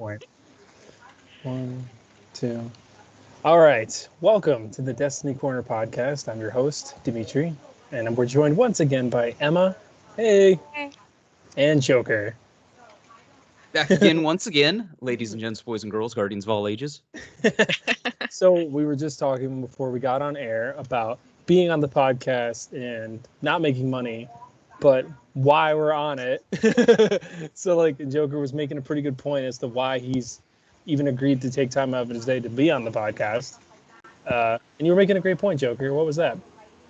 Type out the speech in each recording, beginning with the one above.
point. 1, 2. All right. Welcome to the Destiny Corner podcast. I'm your host, Dimitri, and we're joined once again by Emma. Hey. Hey. And Joker. Back again, once again, ladies and gents, boys and girls, guardians of all ages. So we were just talking before we got on air about being on the podcast and not making money, but why we're on it. So like Joker was making a pretty good point as to why he's even agreed to take time out of his day to be on the podcast. And you were making a great point, Joker. What was that?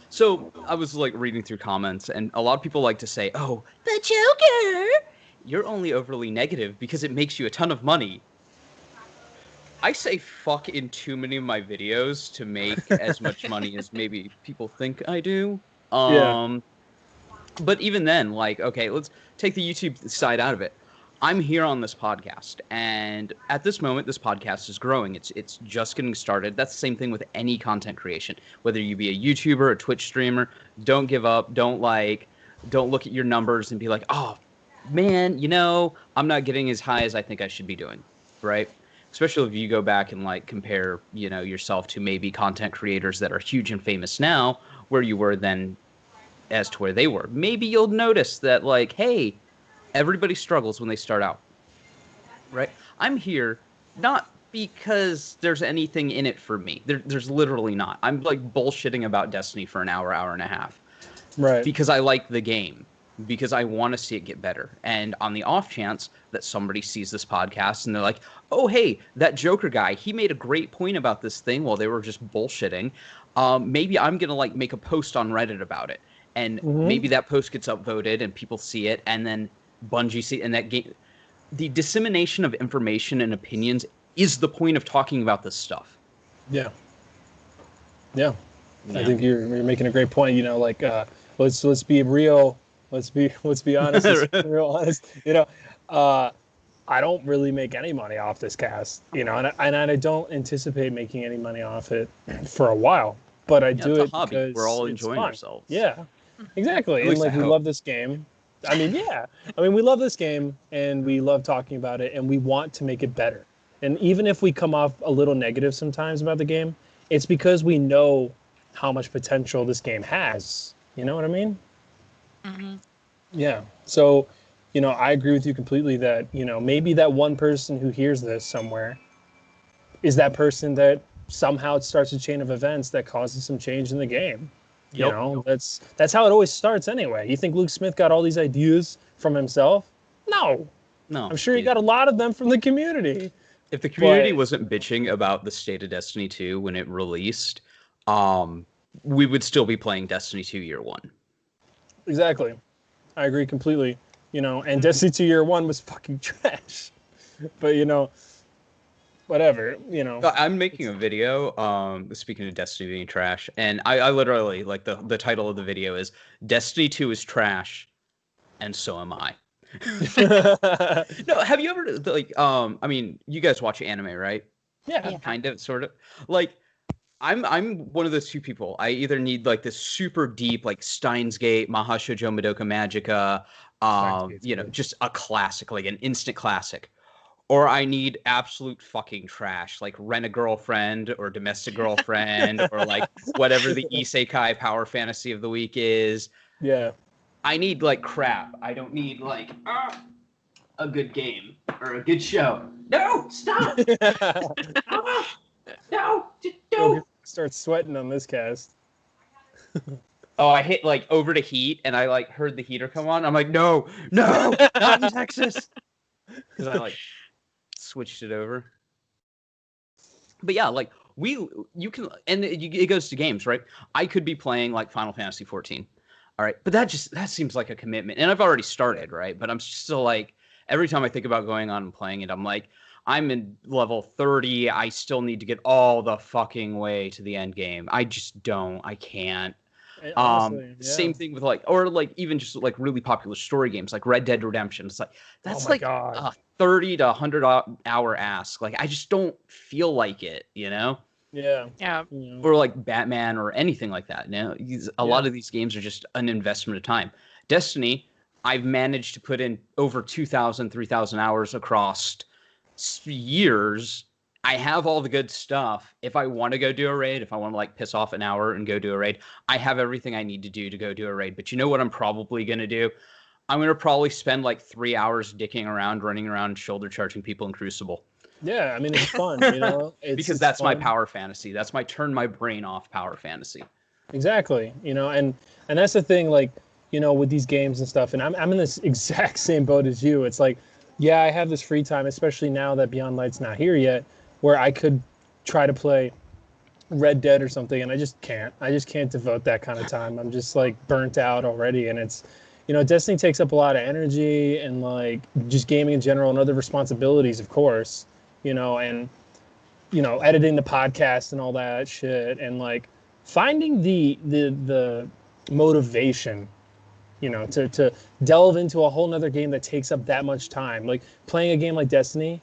So I was like reading through comments, and a lot of people like to say, "Oh, the Joker, you're only overly negative because it makes you a ton of money." I say fuck in too many of my videos to make as much money as maybe people think I do. Yeah. But even then, like, okay, let's take the YouTube side out of it. I'm here on this podcast, and at this moment, this podcast is growing. It's just getting started. That's the same thing with any content creation. Whether you be a YouTuber, a Twitch streamer, don't give up. Don't look at your numbers and be like, oh, man, I'm not getting as high as I think I should be doing, right? Especially if you go back and like compare, yourself to maybe content creators that are huge and famous now, where you were then as to where they were. Maybe you'll notice that like, hey, everybody struggles when they start out, right? I'm here not because there's anything in it for me. There's literally not. I'm like bullshitting about Destiny for an hour and a half. Right. Because I like the game. Because I want to see it get better. And on the off chance that somebody sees this podcast and they're like, oh, hey, that Joker guy, he made a great point about this thing while they were just bullshitting. Maybe I'm going to like make a post on Reddit about it. And maybe that post gets upvoted and people see it, and then Bungie see it, and that game. The dissemination of information and opinions is the point of talking about this stuff. Yeah. I think you're making a great point. Let's be real. Let's be honest. Real honest. I don't really make any money off this cast. And I don't anticipate making any money off it for a while. But I do it's it a hobby. because We're all it's enjoying fun. ourselves. Yeah, exactly. At And least like I we hope. love this game. We love this game and we love talking about it and we want to make it better. And even if we come off a little negative sometimes about the game, it's because we know how much potential this game has. You know what I mean? Mm-hmm. Yeah. So, I agree with you completely that, maybe that one person who hears this somewhere is that person that somehow it starts a chain of events that causes some change in the game. Yep. That's how it always starts anyway. You think Luke Smith got all these ideas from himself? No. I'm sure he got a lot of them from the community. If the community wasn't bitching about the state of Destiny 2 when it released, we would still be playing Destiny 2 Year 1. Exactly. I agree completely. And Destiny 2 Year 1 was fucking trash. But, whatever, I'm making a video, speaking of Destiny being trash, and I literally, like, the title of the video is Destiny 2 is trash, and so am I. No, have you ever, like, you guys watch anime, right? Yeah. Kind of, sort of. Like, I'm one of those two people. I either need, like, this super deep, like, Steins Gate, Mahashoujo Madoka Magica, just a classic, like an instant classic. Or I need absolute fucking trash, like Rent a Girlfriend or Domestic Girlfriend or like whatever the isekai power fantasy of the week is. Yeah. I need like crap. I don't need like a good game or a good show. No, stop! No, don't. Start sweating on this cast. Oh, I hit like over to heat and I like heard the heater come on. I'm like, no, not in Texas. Because I like switched it over. But yeah, like you can, and it goes to games, right? I could be playing like Final Fantasy 14. All right. But that seems like a commitment. And I've already started, right? But I'm still like, every time I think about going on and playing it, I'm like, I'm in level 30. I still need to get all the fucking way to the end game. I just don't. I can't. Honestly, Same thing with like, or like even just like really popular story games like Red Dead Redemption. It's like, that's like a 30 to 100 hour ask. Like, I just don't feel like it, Yeah. Or like Batman or anything like that. A lot of these games are just an investment of time. Destiny, I've managed to put in over 2,000, 3,000 hours across years, I have all the good stuff. If I want to go do a raid, if I want to like piss off an hour and go do a raid, I have everything I need to do to go do a raid. But you know what I'm probably going to do? I'm going to probably spend like 3 hours dicking around, running around, shoulder charging people in Crucible. Yeah, I mean, it's fun, you know? Because that's fun. My power fantasy. That's my turn my brain off power fantasy. Exactly, you know, and that's the thing, like, you know, with these games and stuff, and I'm in this exact same boat as you. It's like, yeah, I have this free time, especially now that Beyond Light's not here yet, where I could try to play Red Dead or something, and I just can't. I just can't devote that kind of time. I'm just like burnt out already, and it's, you know, Destiny takes up a lot of energy and like just gaming in general and other responsibilities, of course, you know, and you know, editing the podcast and all that shit, and like finding the motivation, you know, to delve into a whole nother game that takes up that much time, like playing a game like Destiny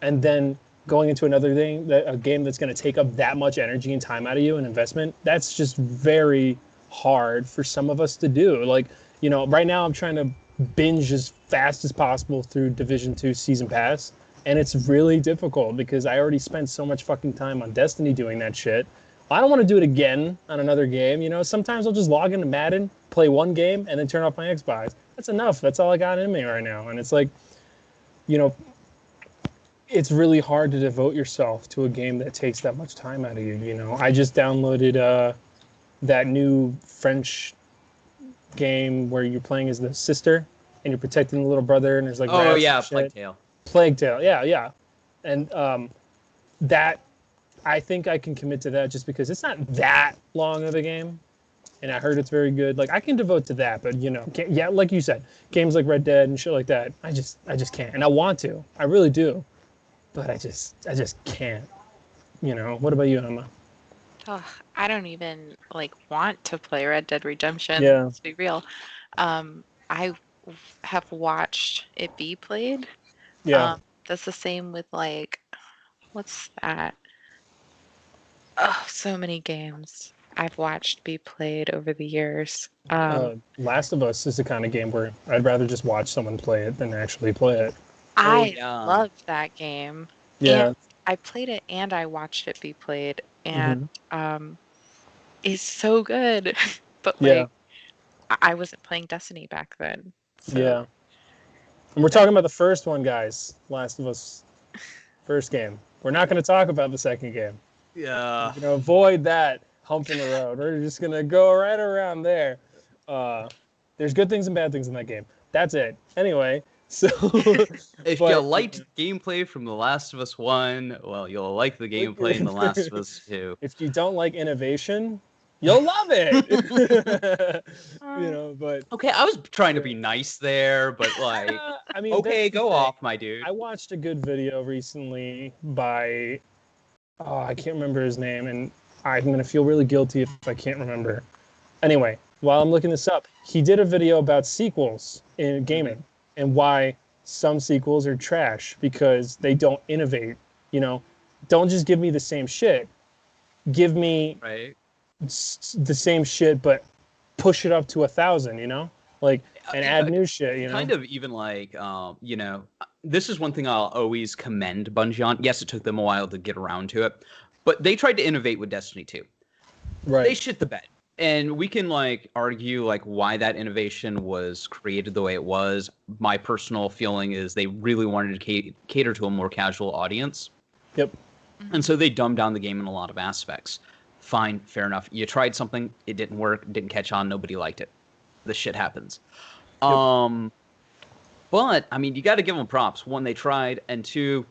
and then going into another thing, a game that's going to take up that much energy and time out of you and investment. That's just very hard for some of us to do. Like, you know, right now I'm trying to binge as fast as possible through Division 2 Season Pass, and it's really difficult because I already spent so much fucking time on Destiny doing that shit. I don't want to do it again on another game, you know. Sometimes I'll just log into Madden, play one game, and then turn off my Xbox. That's enough. That's all I got in me right now. And it's like, you know, it's really hard to devote yourself to a game that takes that much time out of you, you know. I just downloaded that new French game where you're playing as the sister and you're protecting the little brother, and there's like Plague Tale. Plague Tale, yeah. And that, I think I can commit to that just because it's not that long of a game, and I heard it's very good. Like, I can devote to that, but you know, yeah, like you said, games like Red Dead and shit like that, I just can't. And I want to, I really do, but I just can't. You know, what about you, Emma? Oh, I don't even like want to play Red Dead Redemption. Yeah. Let's be real. I have watched it be played. Yeah. That's the same with like, what's that? Oh, so many games I've watched be played over the years. Last of Us is the kind of game where I'd rather just watch someone play it than actually play it. I loved that game. Yeah. And I played it and I watched it be played, and it's so good. But like, I wasn't playing Destiny back then. So. Yeah. And we're talking about the first one, guys. Last of Us, first game. We're not going to talk about the second game. Yeah. We're going to avoid that hump in the road. We're just going to go right around there. There's good things and bad things in that game. That's it. Anyway, so... if you liked gameplay from The Last of Us 1, well, you'll like the gameplay in The Last of Us 2. If you don't like innovation, you'll love it. You know, but... Okay, I was trying to be nice there, but like... I mean, okay, go off, my dude. I watched a good video recently by... Oh, I can't remember his name, and I'm going to feel really guilty if I can't remember. Anyway, while I'm looking this up, he did a video about sequels in gaming and why some sequels are trash because they don't innovate. You know, don't just give me the same shit. Give me the same shit, but push it up to 1,000, you know? Like, and add new shit, you know? Kind of even like, you know, this is one thing I'll always commend Bungie on. Yes, it took them a while to get around to it, but they tried to innovate with Destiny 2. Right. They shit the bed. And we can like argue like why that innovation was created the way it was. My personal feeling is they really wanted to cater to a more casual audience. Yep. And so they dumbed down the game in a lot of aspects. Fine, fair enough. You tried something, it didn't work, didn't catch on, nobody liked it. This shit happens. Yep. But I mean, you got to give them props. One, they tried, and two,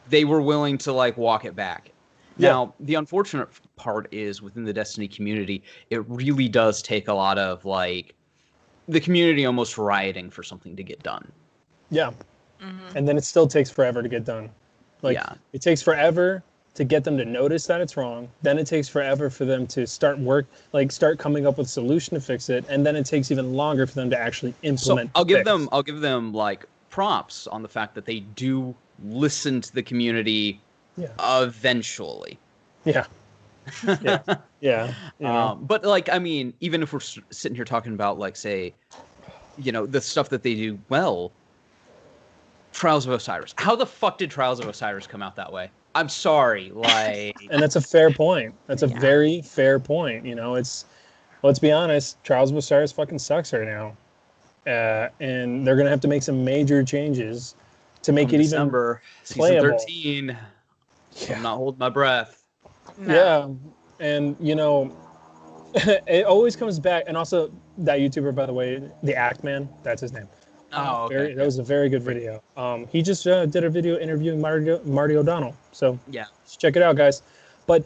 they were willing to like walk it back. Yeah. Now, the unfortunate part is within the Destiny community, it really does take a lot of like the community almost rioting for something to get done. Yeah. Mm-hmm. And then it still takes forever to get done. Like, it takes forever to get them to notice that it's wrong. Then it takes forever for them to start coming up with a solution to fix it. And then it takes even longer for them to actually implement. So I'll give them like props on the fact that they do listen to the community eventually. Yeah. You know? But like, I mean, even if we're sitting here talking about like, say, you know, the stuff that they do well, Trials of Osiris. How the fuck did Trials of Osiris come out that way? I'm sorry, like. And that's a fair point. That's a very fair point. You know, let's be honest, Trials of Osiris fucking sucks right now. And they're going to have to make some major changes to make it December, even playable. Season 13. I'm not holding my breath. No. Yeah. And, you know, it always comes back. And also, that YouTuber, by the way, the Act Man, that's his name. Oh, okay. That was a very good video. He just did a video interviewing Marty O'Donnell. So yeah, just check it out, guys. But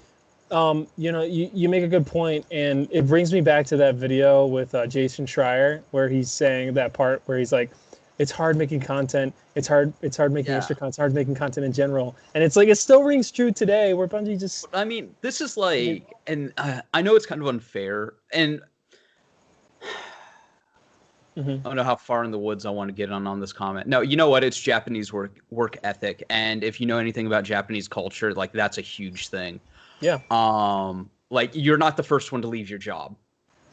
you know, you make a good point, and it brings me back to that video with Jason Schreier, where he's saying that part where he's like, "It's hard making content. It's hard making extra content. It's hard making content in general." And it's like it still rings true today, where Bungie just. I mean, this is like, and I know it's kind of unfair, and. I don't know how far in the woods I want to get on this comment. No, you know what? It's Japanese work ethic, and if you know anything about Japanese culture, like that's a huge thing. Yeah. Like you're not the first one to leave your job.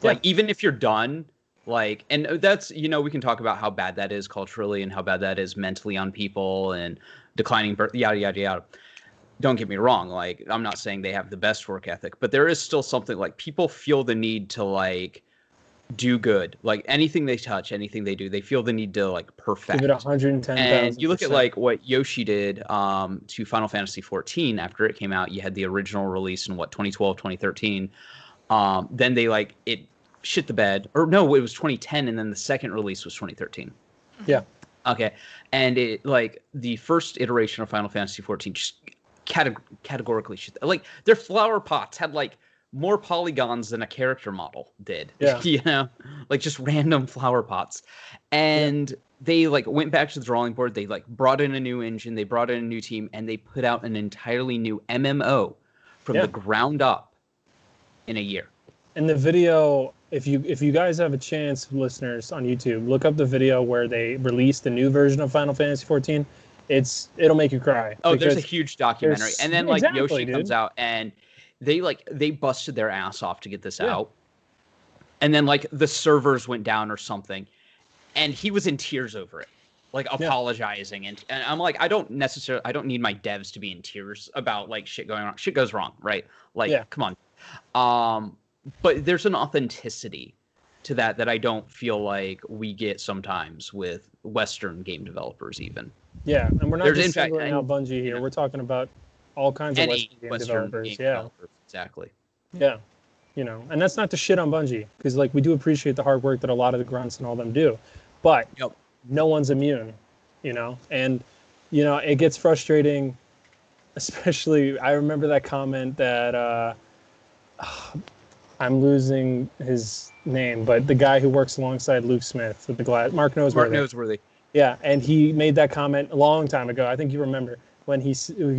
Yeah. Like even if you're done, like, and that's, you know, we can talk about how bad that is culturally and how bad that is mentally on people and declining birth, yada yada yada. Don't get me wrong. Like I'm not saying they have the best work ethic, but there is still something like people feel the need to like. Do good, like anything they touch, anything they do, they feel the need to like perfect. Give it 110,000%. And you look at like what Yoshi did to Final Fantasy 14 after it came out. You had the original release in 2012, 2013. Then they like it shit the bed, or no, it was 2010, and then the second release was 2013. Yeah. Okay, and it like the first iteration of Final Fantasy 14 just categorically shit. Like their flower pots had like. More polygons than a character model did. Yeah. You know, like just random flower pots. And they like went back to the drawing board. They like brought in a new engine. They brought in a new team, and they put out an entirely new MMO from the ground up in a year. And the video, if you guys have a chance, listeners on YouTube, look up the video where they released the new version of Final Fantasy 14. It'll make you cry. Oh, there's a huge documentary. And then like Yoshi comes out and they busted their ass off to get this out. And then like the servers went down or something. And he was in tears over it. Like apologizing. And I'm like, I don't need my devs to be in tears about like shit going wrong. Shit goes wrong, right? Like, come on. But there's an authenticity to that I don't feel like we get sometimes with Western game developers even. Yeah, and we're not just singling out Bungie here. We're talking about all kinds of Western game developers. Exactly. Yeah, you know, and that's not to shit on Bungie, because like we do appreciate the hard work that a lot of the grunts and all them do, but no one's immune, you know, and you know it gets frustrating. Especially, I remember that comment that I'm losing his name, but the guy who works alongside Luke Smith with the glass, Mark Noseworthy. Yeah, and he made that comment a long time ago. I think you remember when he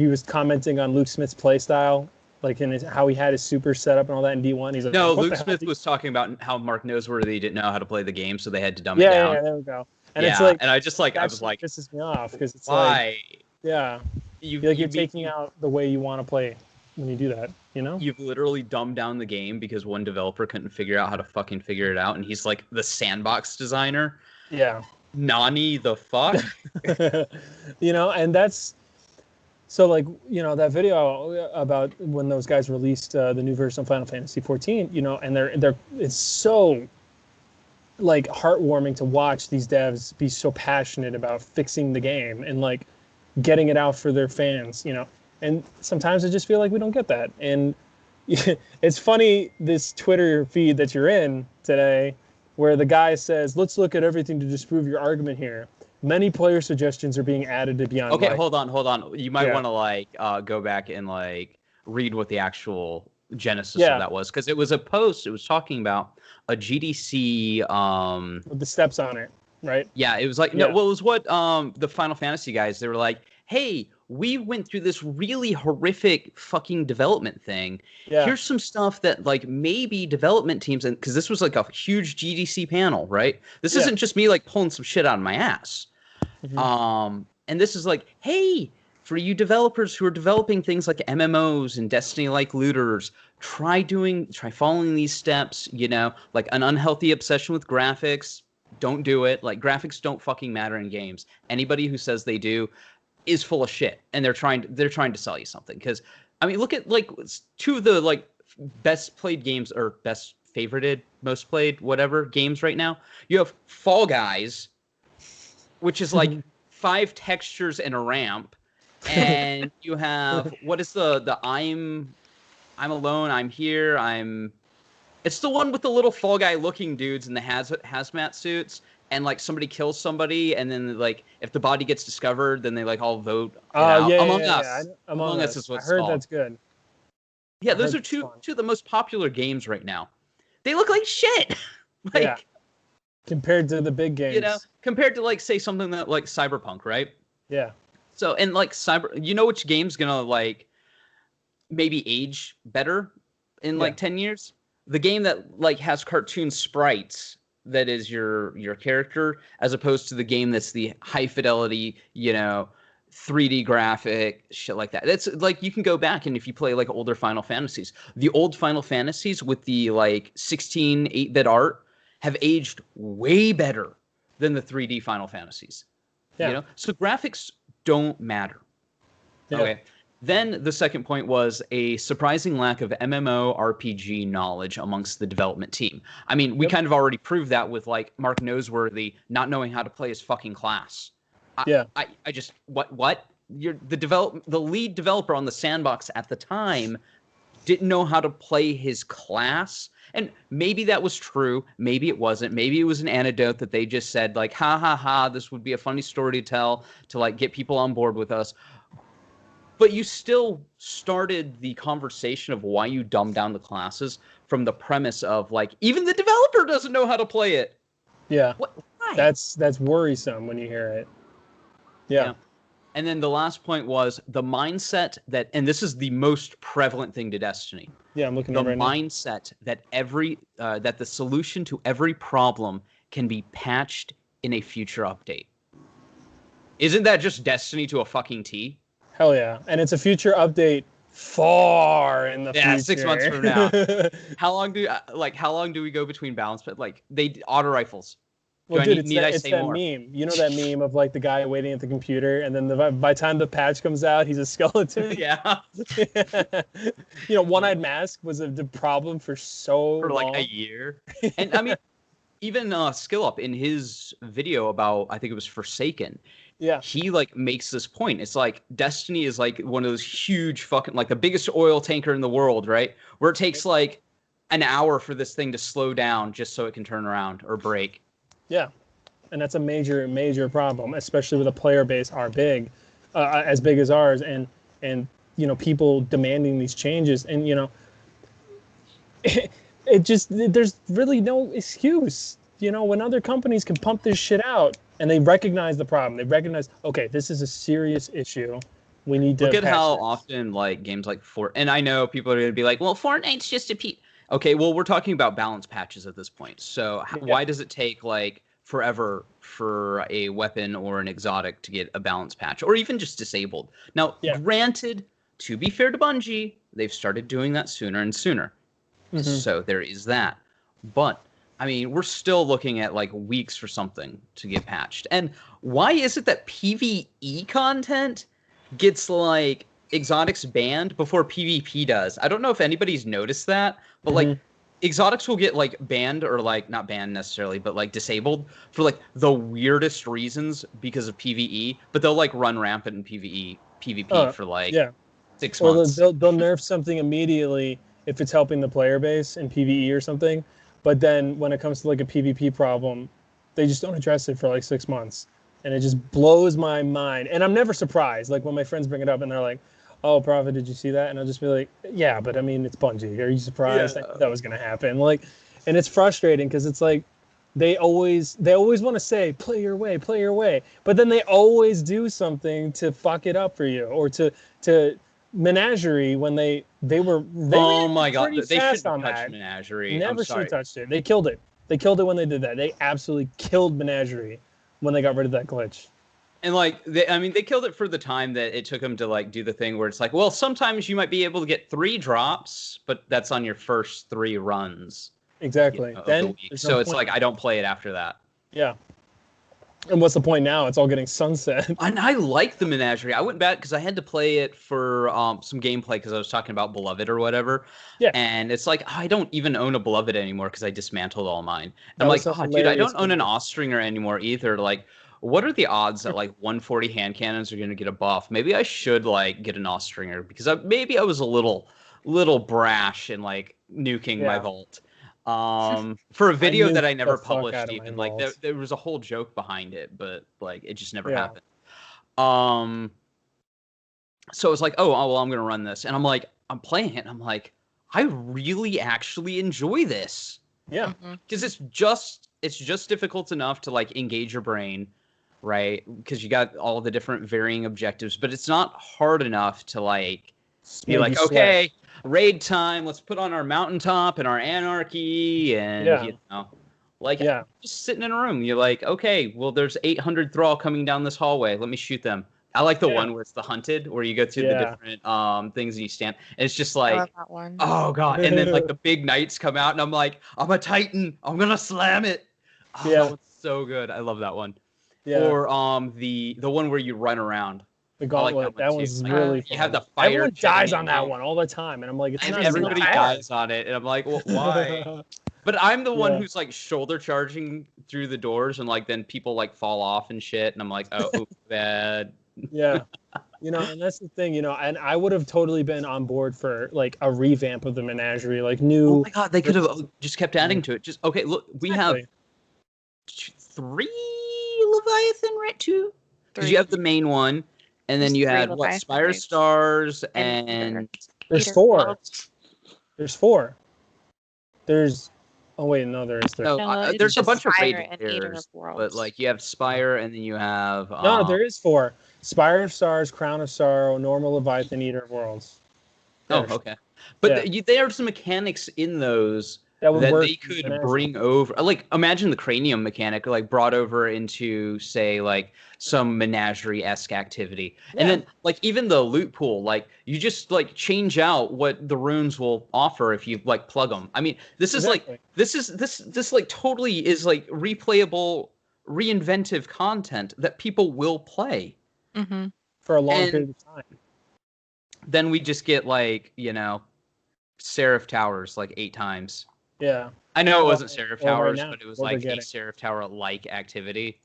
was commenting on Luke Smith's play style, like in how he had his super setup and all that in D1. He's like, no, Luke Smith was talking about how Mark Noseworthy didn't know how to play the game, so they had to dumb it down. Yeah, there we go. And it's like, and I was like, pisses me off because it's why? Like, you're taking out the way you want to play when you do that. You know, you've literally dumbed down the game because one developer couldn't figure out how to fucking figure it out, and he's like the sandbox designer. Yeah. Nani the fuck? You know, and that's so like, you know, that video about when those guys released the new version of Final Fantasy 14, you know, and they're it's so like heartwarming to watch these devs be so passionate about fixing the game and like getting it out for their fans, you know. And sometimes I just feel like we don't get that. And it's funny, this Twitter feed that you're in today, where the guy says, let's look at everything to disprove your argument here. Many player suggestions are being added to Beyond Okay, Light. hold on. You might want to like go back and like read what the actual genesis of that was. Because it was a post, it was talking about a GDC... with the steps on it, right? Yeah, it was like, no, well, it was what the Final Fantasy guys, they were like, hey, we went through this really horrific fucking development thing. Yeah. Here's some stuff that like maybe development teams, and because this was like a huge GDC panel, right? This isn't just me like pulling some shit out of my ass. Mm-hmm. And this is like, hey, for you developers who are developing things like MMOs and Destiny-like looters, try following these steps, you know, like an unhealthy obsession with graphics, Don't do it. Like, graphics don't fucking matter in games. Anybody who says they do is full of shit, and they're trying to sell you something. Because I mean, look at like two of the like best played games, or best favorited, most played, whatever games right now. You have Fall Guys, which is like 5 textures and a ramp, and you have what is the I'm alone, I'm here, it's the one with the little Fall Guy looking dudes in the hazmat suits, and like somebody kills somebody, and then like if the body gets discovered, then they like all vote it out. Among Us. Among Us is what's I heard called. That's good. Yeah, those are two of the most popular games right now. They look like shit. Like, yeah. Compared to the big games. You know, compared to like say something that like Cyberpunk, right? Yeah. So, and like you know which game's gonna like maybe age better in like 10 years? The game that like has cartoon sprites that is your character, as opposed to the game that's the high fidelity, you know, 3D graphic shit like that. That's like, you can go back, and if you play like older Final Fantasies, the old Final Fantasies with the like 16 8-bit art have aged way better than the 3D Final Fantasies. You know, so graphics don't matter. Okay. Then the second point was a surprising lack of MMORPG knowledge amongst the development team. I mean, we kind of already proved that with like Mark Noseworthy not knowing how to play his fucking class. I just what? The lead developer on the sandbox at the time didn't know how to play his class. And maybe that was true. Maybe it wasn't. Maybe it was an anecdote that they just said like, ha ha ha, this would be a funny story to tell to like get people on board with us. But you still started the conversation of why you dumb down the classes from the premise of like, even the developer doesn't know how to play it. Yeah. Why? That's worrisome when you hear it. Yeah. And then the last point was the mindset that, and this is the most prevalent thing to Destiny. Yeah, I'm looking at it right now. The mindset that that the solution to every problem can be patched in a future update. Isn't that just Destiny to a fucking T? Hell yeah. And it's a future update far in the future. Yeah, 6 months from now. How long do we go between balance? But like auto rifles. Well, dude, it's that meme. You know that meme of like the guy waiting at the computer, and then by the time the patch comes out, he's a skeleton. Yeah. You know, One-Eyed Mask was a problem for long. Like a year. And I mean, even Skill Up in his video about, I think it was Forsaken. Yeah. He like makes this point. It's like Destiny is like one of those huge fucking, like the biggest oil tanker in the world, right? Where it takes like an hour for this thing to slow down just so it can turn around or break. Yeah, and that's a major problem, especially with a player base as big as ours, and you know, people demanding these changes, and you know, there's really no excuse. You know, when other companies can pump this shit out and they recognize the problem, they recognize, okay, this is a serious issue. We need to look at how often like games like and I know people are going to be like, well, Fortnite's just a Okay, well, we're talking about balance patches at this point. So why does it take like forever for a weapon or an exotic to get a balance patch, or even just disabled? Now, granted, to be fair to Bungie, they've started doing that sooner and sooner. Mm-hmm. So there is that. But I mean, we're still looking at like weeks for something to get patched. And why is it that PvE content gets like exotics banned before PvP does? I don't know if anybody's noticed that, but like exotics will get like banned, or like not banned necessarily, but like disabled for like the weirdest reasons because of PvE, but they'll like run rampant in PvP for like 6 months. Or they'll nerf something immediately if it's helping the player base in PvE or something, but then when it comes to like a PvP problem, they just don't address it for like 6 months. And it just blows my mind. And I'm never surprised. Like when my friends bring it up and they're like, oh, Prophet, did you see that? And I'll just be like, yeah, but I mean, it's Bungie. Are you surprised? I knew that was going to happen. Like, and it's frustrating because it's like they always want to say, play your way. But then they always do something to fuck it up for you, or to Menagerie when they were oh my god, they shouldn't touch Menagerie. Never should have touched it. They killed it. They killed it when they did that. They absolutely killed Menagerie when they got rid of that glitch. And like, they killed it for the time that it took them to like do the thing where it's like, well, sometimes you might be able to get 3 drops, but that's on your first 3 runs. Exactly. Then so it's like, I don't play it after that. Yeah. And what's the point now? It's all getting sunset. And I like the Menagerie. I went back because I had to play it for some gameplay because I was talking about Beloved or whatever. Yeah. And it's like, I don't even own a Beloved anymore because I dismantled all mine. That I'm was like, a dude, I hilarious don't own an video. Austringer anymore either. Like, what are the odds that like 140 hand cannons are going to get a buff? Maybe I should like get an Austringer because maybe I was a little brash in like nuking my Yeah. vault. For a video that I nuked never the fuck out published of my even, like vault. there was a whole joke behind it, but like it just never Yeah. happened. So it's like, oh well, I'm gonna run this, and I'm like, I'm playing it, and I'm like, I really actually enjoy this. Yeah. Because it's just difficult enough to like engage your brain, right? Because you got all the different varying objectives, but it's not hard enough to like be Make like, you sweat. okay, raid time, let's put on our mountaintop and our anarchy, and Yeah. you know, like Yeah. just sitting in a room. You're like, okay, well, there's 800 thrall coming down this hallway. Let me shoot them. I like the Yeah. one where it's the hunted, where you go through the Yeah. different things and you stand. And it's just I like, love that one. oh god! And then like the big knights come out, and I'm like, I'm a titan. I'm gonna slam it. Oh, Yeah. that one's so good. I love that one. Yeah. Or the one where you run around. The I like gauntlet. That too. one's Like, really you have fun. the fire. Everyone dies jetting on that out. one all the time, and I'm like, it's And not even everybody that dies on it, and I'm like, well, why? But I'm the one Yeah. who's like shoulder charging through the doors, and like then people like fall off and shit, and I'm like, oh, oops, bad. Yeah. And that's the thing, and I would have totally been on board for like a revamp of the Menagerie, like new. Oh my god, they could have just kept adding to it. Just okay, look, we have Exactly. 3 Leviathan, right? 2, because you have the main one, and then There's you 3 had what? Leviathan Spire rays. Stars And and There's Eater 4. Worlds. There's 4. There's. Oh wait, no, there is 3. no, No, it's there's a just bunch of Spire raid and Eater players, of Worlds. but like you have Spire, and then you have No, there is 4. Spire of Stars, Crown of Sorrow, Normal Leviathan, Eater of Worlds. Oh, There's- okay. But Yeah. there are some mechanics in those That would that work they in could Menagerie. bring over. Like, imagine the cranium mechanic, like, brought over into, say, like, some Menagerie-esque activity. Yeah. And then, like, even the loot pool, like, you just, like, change out what the runes will offer if you, like, plug them. I mean, this is, Exactly. like, this, like, totally is, like, replayable, reinventive content that people will play. Mm-hmm. For a long And- period of time. Then we just get, like, Seraph Towers, like, 8 times. Yeah. I know it Well, wasn't Seraph well, right Towers, now, but it was what we're like a getting. Seraph Tower-like activity.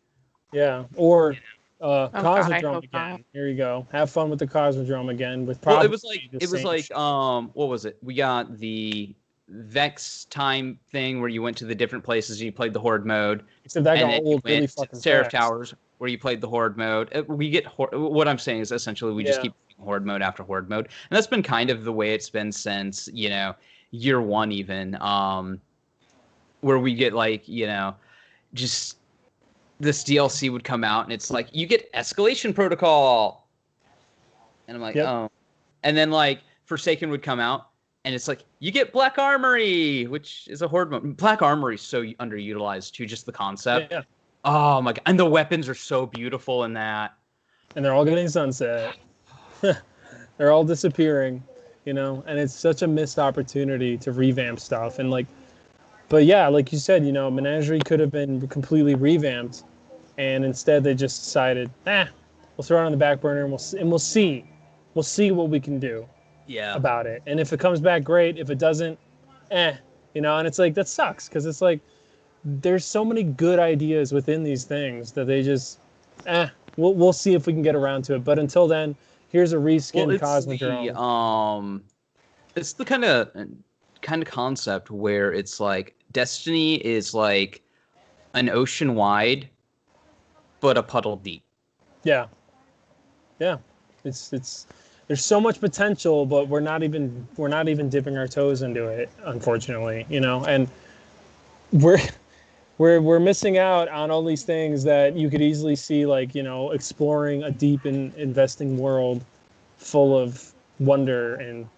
Yeah. Or God, I Cosmodrome hope again. not. Here you go. Have fun with the Cosmodrome again with Well, probably it was like the same shit. what was it? We got the Vex time thing where you went to the different places and you played the Horde mode, Except that and got then you old really went to fucking Seraph fast. Towers where you played the Horde mode. We get what I'm saying is essentially we just Yeah. keep playing Horde mode after Horde mode, and that's been kind of the way it's been since year 1 even, where we get like just this DLC would come out and it's like you get Escalation Protocol, and I'm like, Yep. oh, and then like Forsaken would come out and it's like you get Black Armory, which is a Horde mode. Black Armory is so underutilized too, just the concept. Yeah. Oh my god, and the weapons are so beautiful in that. And they're all getting sunset. They're all disappearing, and it's such a missed opportunity to revamp stuff. And but yeah, like you said, Menagerie could have been completely revamped, and instead they just decided, we'll throw it on the back burner and we'll see what we can do Yeah. about it. And if it comes back, great. If it doesn't, and it's like that sucks because it's like there's so many good ideas within these things that they just, we'll see if we can get around to it. But until then, here's a reskinned Cosmodrome. It's the kind of concept where it's like Destiny is like an ocean wide, but a puddle deep. Yeah. It's there's so much potential, but we're not even dipping our toes into it, unfortunately. And we're missing out on all these things that you could easily see, like exploring a deep and investing world full of wonder and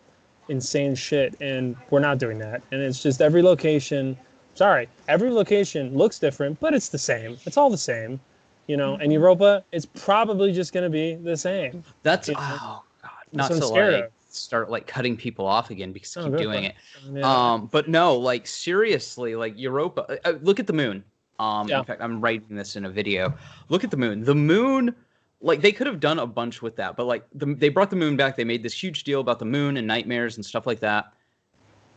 insane shit, and we're not doing that. And it's just every location looks different, but it's the same. It's all the same, And Europa, it's probably just going to be the same. That's You know? oh god, That's not what I'm to scared like of. start like cutting people off again because I keep Go doing for it. Yeah. But no, like seriously, like Europa. Look at the moon. In fact, I'm writing this in a video. Look at the moon. The moon, like, they could have done a bunch with that, but like they brought the moon back. They made this huge deal about the moon and nightmares and stuff like that.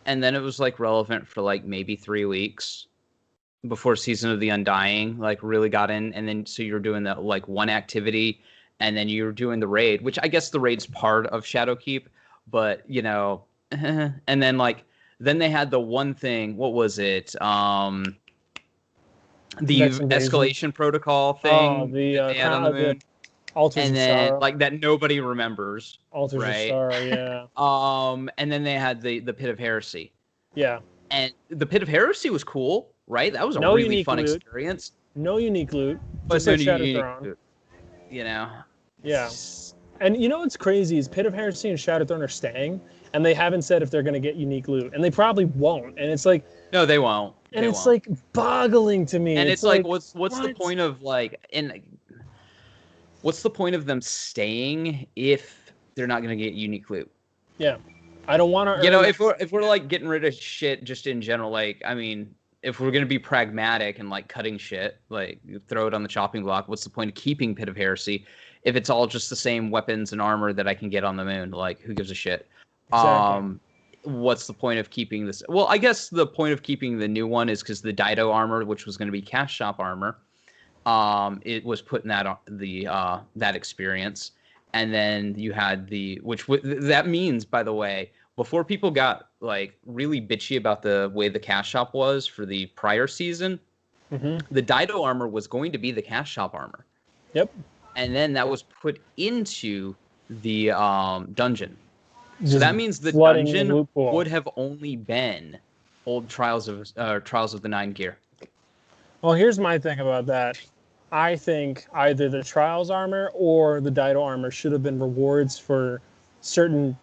And then it was like relevant for like maybe 3 weeks before Season of the Undying like really got in. And then so you're doing that like one activity, and then you're doing the raid, which I guess the raid's part of Shadowkeep, but you know, and then like then they had the one thing. What was it? The escalation protocol thing. The they had on the moon. Altars and of then Sorrow. like that nobody remembers. Altars right? of Sorrow, yeah. And then they had the Pit of Heresy. Yeah. And the Pit of Heresy was cool, right? That was a really fun experience. No unique loot. But no unique loot. You know? Yeah. And you know what's crazy is Pit of Heresy and Shadowthrone are staying, and they haven't said if they're going to get unique loot. And they probably won't. And it's like... No, they won't. And it's like boggling to me. And it's like what's the point of like... What's the point of them staying if they're not going to get unique loot? Yeah. I don't want to... You know, if we're like getting rid of shit just in general, like, I mean, if we're going to be pragmatic and like cutting shit, like you throw it on the chopping block, what's the point of keeping Pit of Heresy if it's all just the same weapons and armor that I can get on the moon? Like, who gives a shit? Exactly. What's the point of keeping this? Well, I guess the point of keeping the new one is because the Dido armor, which was going to be cash shop armor, it was put in that experience. And then you had that means, by the way, before people got like really bitchy about the way the cash shop was for the prior season, the Dido armor was going to be the cash shop armor. Yep. And then that was put into the dungeon. So that means the dungeon would have only been old Trials of the Nine gear. Well, here's my thing about that. I think either the Trials armor or the Dido armor should have been rewards for certain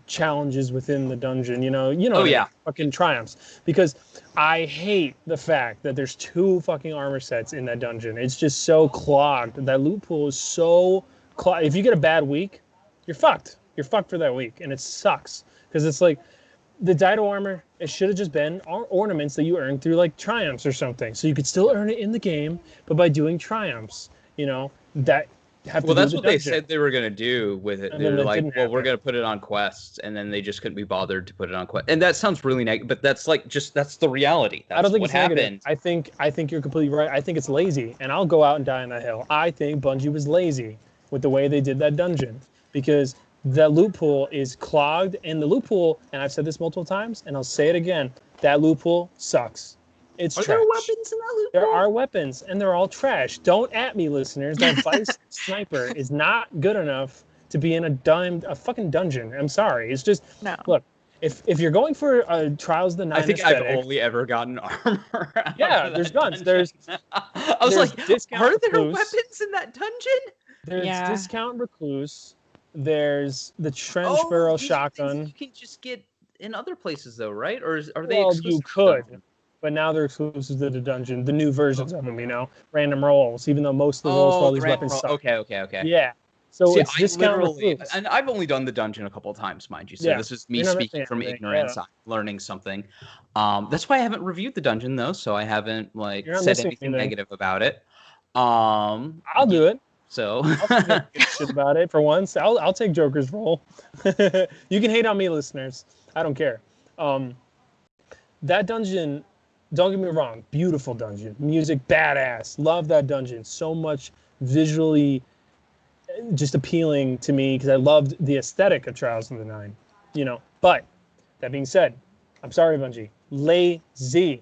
challenges within the dungeon. You know, fucking triumphs. Because I hate the fact that there's 2 fucking armor sets in that dungeon. It's just so clogged. That loot pool is so clogged. If you get a bad week, you're fucked. You're fucked for that week, and it sucks because it's like the Dido armor. It should have just been ornaments that you earned through like triumphs or something, so you could still earn it in the game, but by doing triumphs, you know that. Well, that's what they said they were gonna do with it. They were like, "Well, we're gonna put it on quests," and then they just couldn't be bothered to put it on quests. And that sounds really negative, but that's like that's the reality. That's I don't think what it's happened. Negative. I think you're completely right. I think it's lazy, and I'll go out and die on that hill. I think Bungie was lazy with the way they did that dungeon because the loot pool is clogged, and the loot pool, and I've said this multiple times, and I'll say it again, that loot pool sucks. It's trash. Are there weapons in that loot pool? There are weapons, and they're all trash. Don't at me, listeners. That Vice sniper is not good enough to be in a fucking dungeon. I'm sorry. It's just, look, if you're going for a Trials of the Nine aesthetic, I've only ever gotten armor. Yeah, there's guns. I was like, are there weapons in that dungeon? There's Discount Recluse. There's the Trench Barrel Shotgun. You can just get in other places, though, right? Or are they exclusive? Well, you could. But now they're exclusive to the dungeon. The new versions of them, you know, random rolls. Even though most of the rolls for all these weapons suck. Okay. Yeah. So it's Discount Recluse. And I've only done the dungeon a couple of times, mind you. So this is me speaking from ignorance. I'm learning something. That's why I haven't reviewed the dungeon though. So I haven't said anything negative about it. I'll do it. So I'll say good shit about it for once. I'll take Joker's role. You can hate on me, listeners. I don't care. That dungeon. Don't get me wrong, beautiful dungeon. Music, badass. Love that dungeon. So much visually just appealing to me because I loved the aesthetic of Trials of the Nine. You know, but that being said, I'm sorry, Bungie. Lazy.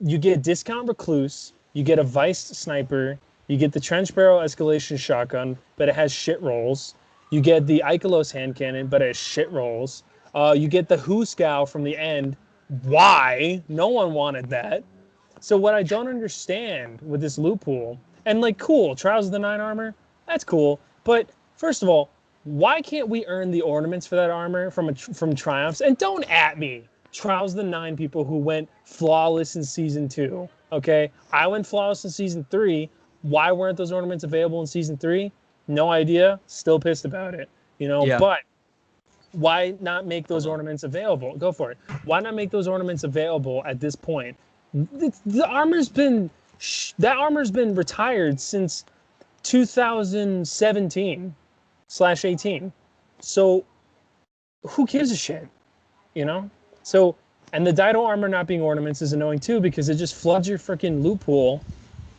You get Discount Recluse, you get a Vice sniper, you get the Trench Barrel Escalation Shotgun, but it has shit rolls. You get the Ikelos hand cannon, but it has shit rolls. You get the Huscow from the end. Why? No one wanted that. So what I don't understand with this loot pool, and like, cool, Trials of the Nine armor, that's cool. But first of all, why can't we earn the ornaments for that armor from Triumphs? And don't at me, Trials of the Nine people who went flawless in Season 2, okay? I went flawless in Season 3. Why weren't those ornaments available in Season 3? No idea. Still pissed about it, you know? Yeah. But why not make those ornaments available? Go for it. Why not make those ornaments available at this point The armor's been that armor's been retired since 2017/18. So who gives a shit, you know? So, and the Dido armor not being ornaments is annoying too, because it just floods your freaking loot pool.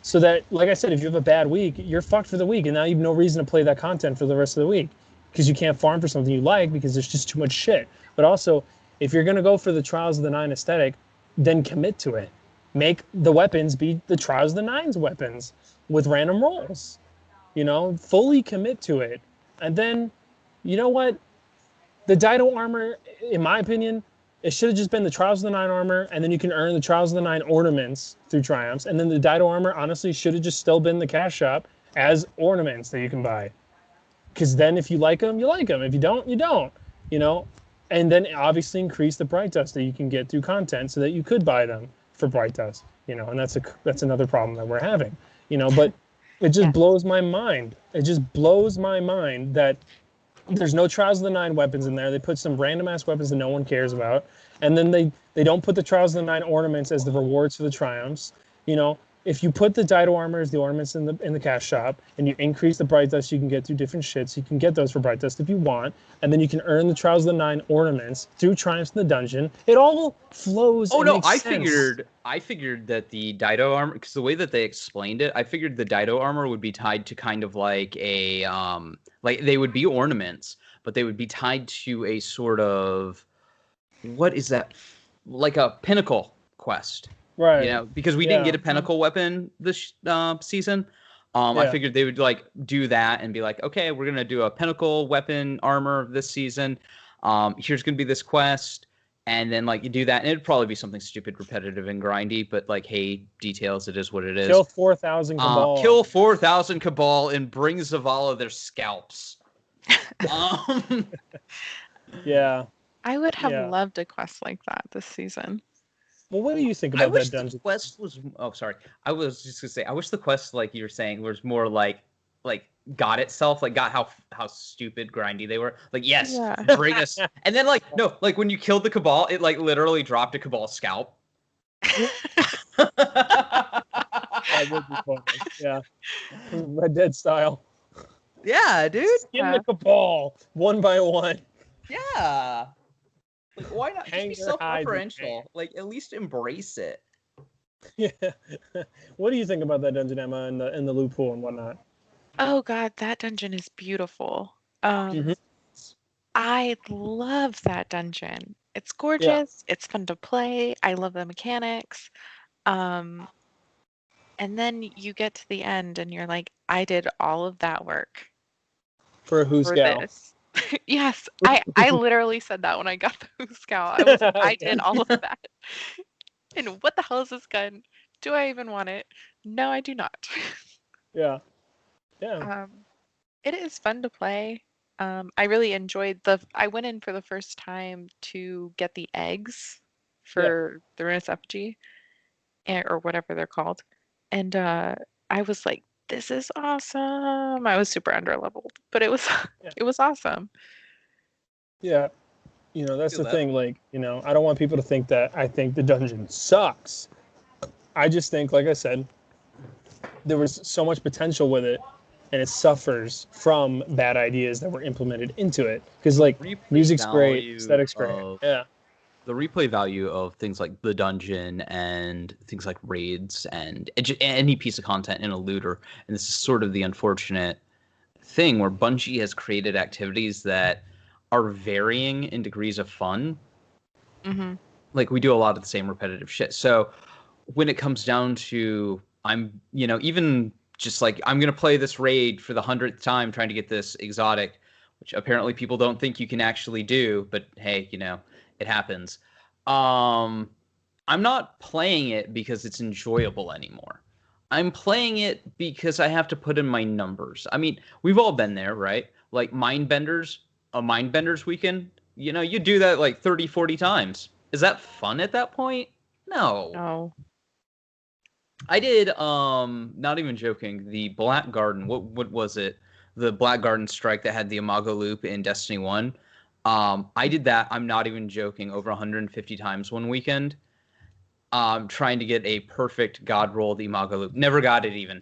So that, like I said, if you have a bad week, you're fucked for the week, and now you have no reason to play that content for the rest of the week, because you can't farm for something you like because there's just too much shit. But also, if you're gonna go for the Trials of the Nine aesthetic, then commit to it. Make the weapons be the Trials of the Nine's weapons with random rolls. You know, fully commit to it. And then, you know what? The Dido armor, in my opinion, it should have just been the Trials of the Nine armor, and then you can earn the Trials of the Nine ornaments through triumphs. And then the Dido armor, honestly, should have just still been the cash shop as ornaments that you can buy. Because then if you like them, you like them. If you don't, you don't. You know? And then obviously increase the Bright Dust that you can get through content so that you could buy them for Bright Dust. You know, and that's another problem that we're having. You know, but it just blows my mind. It just blows my mind that there's no Trials of the Nine weapons in there. They put some random ass weapons that no one cares about, and then they don't put the Trials of the Nine ornaments as the rewards for the triumphs. You know, if you put the Dido armor as the ornaments in the cash shop, and you increase the Bright Dust you can get through different shits, you can get those for Bright Dust if you want, and then you can earn the Trials of the Nine ornaments through triumphs in the dungeon. It all flows. Oh no, I sense. figured that the Dido armor, because the way that they explained it, I figured the Dido armor would be tied to kind of like a like they would be ornaments, but they would be tied to a sort of, what is that? Like a pinnacle quest. Right. You know, because we didn't get a pinnacle weapon this season. I figured they would like do that and be like, okay, we're gonna do a pinnacle weapon armor this season. Here's gonna be this quest, and then like you do that, and it'd probably be something stupid, repetitive, and grindy. But like, hey, details, it is what it is. Kill 4,000 Cabal. Kill 4,000 Cabal and bring Zavala their scalps. Yeah. I would have loved a quest like that this season. Well, what do you think about that dungeon? I wish the quest was. Oh, sorry. I was just gonna say. I wish the quest, like you were saying, was more like got itself, like got how stupid grindy they were. Like, yes, bring us. And then like no, like when you killed the Cabal, it like literally dropped a Cabal scalp. That would be funny. Yeah, Red Dead style. Yeah, dude. Skin the Cabal one by one. Yeah. Like, why not just be Hanger, self-referential? Like, at least embrace it. Yeah. What do you think about that dungeon, Emma, and the loot pool and whatnot? Oh God, that dungeon is beautiful. I love that dungeon. It's gorgeous. It's fun to play. I love the mechanics. And then you get to the end, and you're like, I did all of that work for a Who's Gal. This. Yes, I literally said that when I got the Scout. I did all of that. And what the hell is this gun? Do I even want it? No, I do not. Yeah. It is fun to play. I really enjoyed I went in for the first time to get the eggs for the Ruinous Effigy, or whatever they're called, and I was like, this is awesome. I was super underleveled, but it was awesome. Yeah. You know, that's the thing. Like, you know, I don't want people to think that I think the dungeon sucks. I just think, like I said, there was so much potential with it, and it suffers from bad ideas that were implemented into it. Because, like, music's great, aesthetics great. Yeah. The replay value of things like the dungeon and things like raids and any piece of content in a looter, and this is sort of the unfortunate thing where Bungie has created activities that are varying in degrees of fun. Mm-hmm. Like, we do a lot of the same repetitive shit. So when it comes down to, even just like, I'm going to play this raid for the 100th time trying to get this exotic, which apparently people don't think you can actually do, but hey, it happens. I'm not playing it because it's enjoyable anymore. I'm playing it because I have to put in my numbers. I mean, we've all been there, right? Like a Mindbenders weekend, you do that like 30, 40 times. Is that fun at that point? No. I did, not even joking, the Black Garden, what was it? The Black Garden strike that had the Imago loop in Destiny 1. I did that, I'm not even joking, over 150 times one weekend. trying to get a perfect god roll the Imago loop. Never got it even.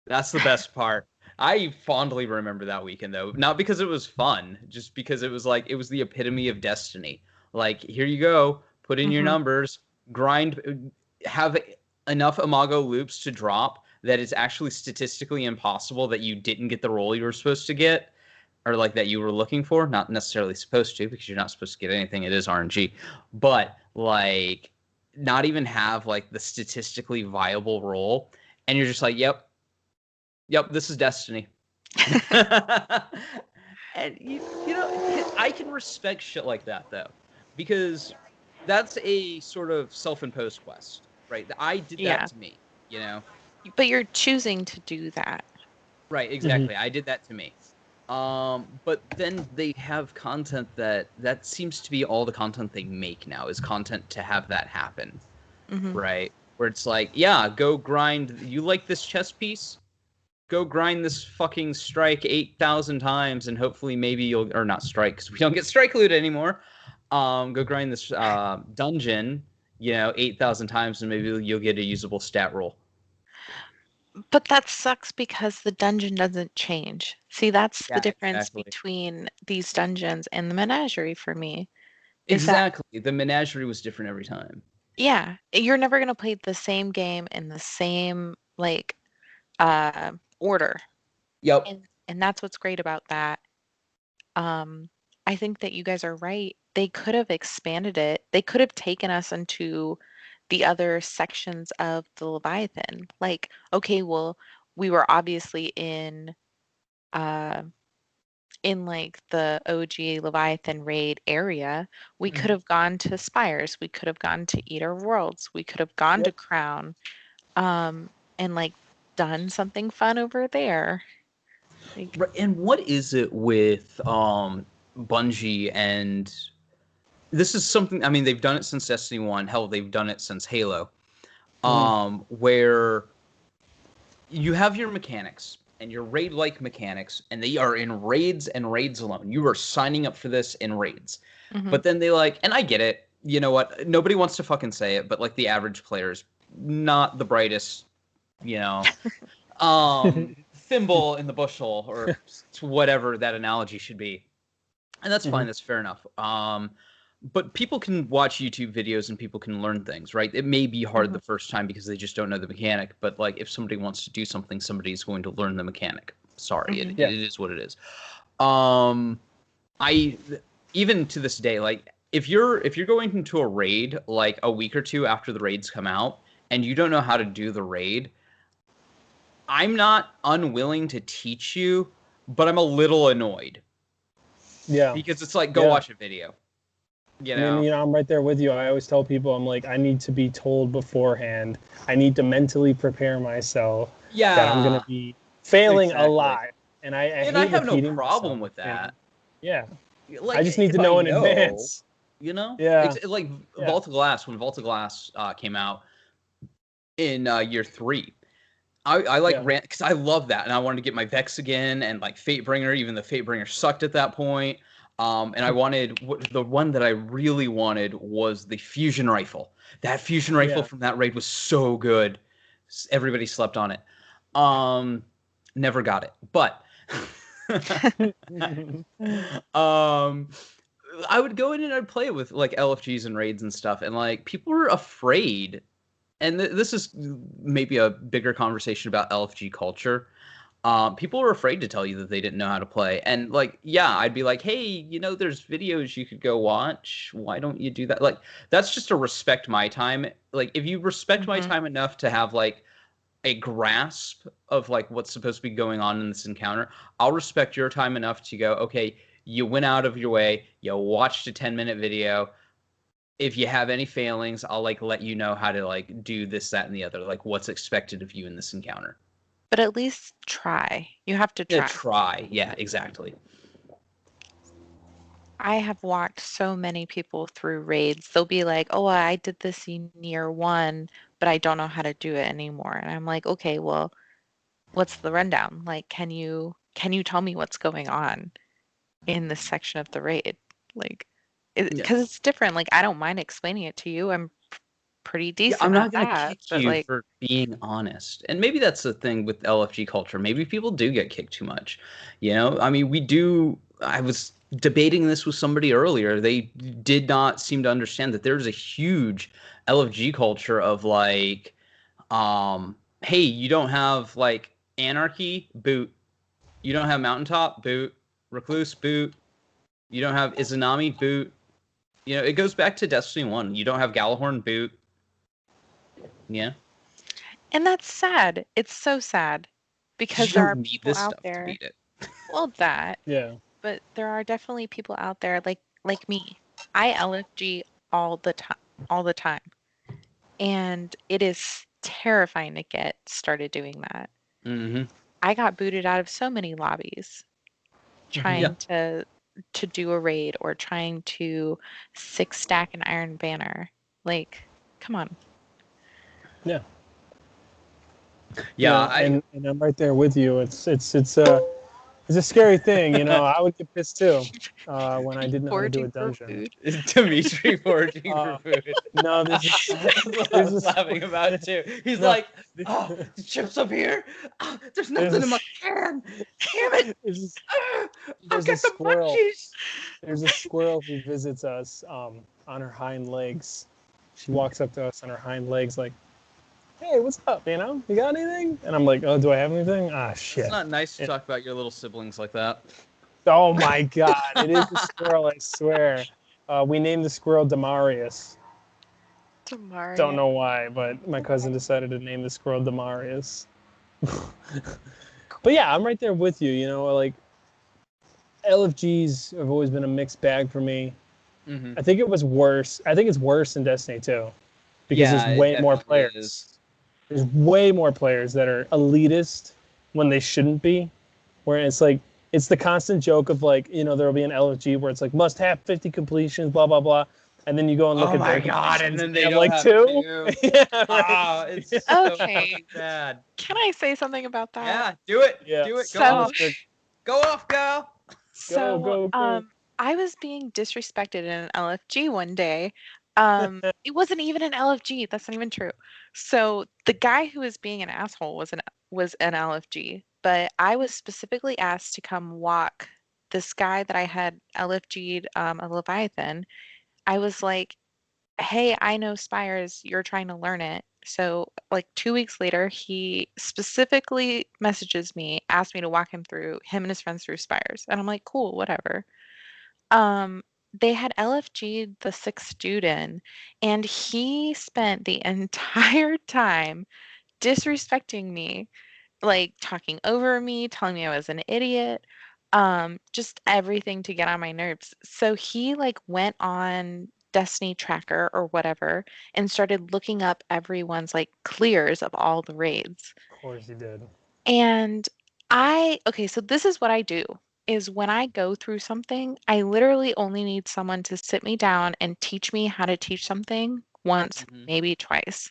That's the best part. I fondly remember that weekend though, not because it was fun, just because it was like it was the epitome of destiny. Like, here you go, put in your numbers, grind, have enough Imago loops to drop that it's actually statistically impossible that you didn't get the roll you were supposed to get, or like that you were looking for. Not necessarily supposed to, because you're not supposed to get anything. It is RNG, but like not even have like the statistically viable roll, and you're just like, yep, this is destiny. And you know, I can respect shit like that though, because that's a sort of self-imposed quest, right? I did that to me, you know. But you're choosing to do that. Right, exactly. I did that to me. But then they have content that seems to be all the content they make now is content to have that happen, right? Where it's like, yeah, go grind. You like this chess piece? Go grind this fucking strike 8,000 times, and hopefully maybe you'll, or not strike, because we don't get strike loot anymore. Go grind this dungeon, 8,000 times, and maybe you'll get a usable stat roll. But that sucks because the dungeon doesn't change. See, that's the difference between these dungeons and the Menagerie for me. Exactly. The Menagerie was different every time. Yeah. You're never going to play the same game in the same, like, order. Yep. And that's what's great about that. I think that you guys are right. They could have expanded it. They could have taken us into the other sections of the Leviathan. Like, okay, well, we were obviously in like the OG Leviathan raid area. We could have gone to Spires. We could have gone to Eater Worlds. We could have gone to Crown, and like done something fun over there. Like, and what is it with Bungie? And this is something, I mean, they've done it since Destiny 1. Hell, they've done it since Halo. Where you have your mechanics and your raid-like mechanics, and they are in raids and raids alone. You are signing up for this in raids. But then they like, and I get it, you know what? Nobody wants to fucking say it, but like the average player's not the brightest, thimble in the bushel, or whatever that analogy should be. And that's fine. That's fair enough. But people can watch YouTube videos and people can learn things, right? It may be hard the first time because they just don't know the mechanic. But like, if somebody wants to do something, somebody's going to learn the mechanic. Sorry, it is what it is. I even to this day, like if you're going into a raid like a week or two after the raids come out and you don't know how to do the raid, I'm not unwilling to teach you, but I'm a little annoyed. Yeah. Because it's like, go watch a video. I mean, I'm right there with you. I always tell people, I'm like, I need to be told beforehand. I need to mentally prepare myself that I'm going to be failing a lot. And I have no problem with that. Yeah. Like, I just need to know in advance. Yeah. It's like Yeah. Vault of Glass, when Vault of Glass came out in year 3. I ran, because I love that, and I wanted to get my Vex again, and like Fatebringer, even the Fatebringer sucked at that point. And I wanted, the one that I really wanted was the fusion rifle. That fusion rifle from that raid was so good. Everybody slept on it. Never got it, but I would go in and I'd play it with like LFGs and raids and stuff, and like people were afraid. And this is maybe a bigger conversation about LFG culture. People were afraid to tell you that they didn't know how to play. And like, yeah, I'd be like, hey, there's videos you could go watch. Why don't you do that? Like, that's just to respect my time. Like, if you respect my time enough to have like a grasp of like what's supposed to be going on in this encounter, I'll respect your time enough to go, okay, you went out of your way, you watched a 10-minute video. If you have any failings, I'll like let you know how to like do this, that, and the other, like what's expected of you in this encounter. But at least try. You have to try. Yeah, try. Yeah, exactly. I have walked so many people through raids. They'll be like, oh, I did this in year 1, but I don't know how to do it anymore. And I'm like, okay, well, what's the rundown? Like, can you tell me what's going on in this section of the raid? Like, because it's different. Like, I don't mind explaining it to you. I'm pretty Yeah, decent I'm not at gonna that, kick but you like, for being honest. And maybe that's the thing with LFG culture. Maybe people do get kicked too much. I mean, we do. I was debating this with somebody earlier. They did not seem to understand that there's a huge LFG culture of like, hey, you don't have like anarchy, boot. You don't have mountaintop, boot. Recluse, boot. You don't have Izanami, boot. It goes back to Destiny 1. You don't have Galahorn, boot. Yeah. and that's sad. It's so sad because You there are don't need people this out stuff to there. beat it. Well, that, Yeah. but there are definitely people out there like me. I LFG all the time, and it is terrifying to get started doing that. Mm-hmm. I got booted out of so many lobbies Hmm. Yeah. trying to do a raid or trying to six stack an iron banner. Like, come on. Yeah. Yeah. And I'm right there with you. It's a scary thing. I would get pissed too when I didn't know how to do a Foraging for dungeon. food. Dimitri foraging Uh, for food. no, That's what I there's was a laughing about too. He's no, like, oh, the chips up here. Oh, there's there's nothing a, in my can. Damn it. there's Ah, I'll there's a get the squirrel. munchies. There's a squirrel who visits us on her hind legs. She walks up to us on her hind legs like, "Hey, what's up? You got anything?" And I'm like, "Oh, do I have anything? Ah, It's shit." not nice to talk about your little siblings like that. Oh my God, it is a squirrel, I swear. We named the squirrel Demarius. Don't Tamaria. know why, but my cousin decided to name the squirrel Demarius. But yeah, I'm right there with you. Like LFGs have always been a mixed bag for me. Mm-hmm. I think it was worse. I think it's worse in Destiny 2 because there's Yeah, it way more definitely players. is. There's way more players that are elitist when they shouldn't be. Where it's like it's the constant joke of like there'll be an LFG where it's like must have 50 completions, blah blah blah, and then you go and look Oh at my their god, and completions then and they they have don't like have two. two. Yeah, right. Ah, it's Yeah. so Okay. bad. Can I say something about that? Yeah, do it. Yeah. Do it. Go Oh, So, off. it's good. Go off, girl. Go so, go go. I was being disrespected in an LFG one day. It wasn't even an LFG. That's not even true. So the guy who was being an asshole was an LFG, but I was specifically asked to come walk this guy that I had LFG'd a Leviathan. I was like, hey, I know Spires, you're trying to learn it. So, like 2 weeks later, he specifically messages me, asked me to walk him and his friends through Spires. And I'm like, cool, whatever. Um, they had LFG'd the sixth student, and he spent the entire time disrespecting me, like talking over me, telling me I was an idiot, just everything to get on my nerves. So he like went on Destiny Tracker or whatever and started looking up everyone's like clears of all the raids. Of course he did. And okay, so this is what I do is when I go through something, I literally only need someone to sit me down and teach me how to teach something once, Mm-hmm. maybe twice,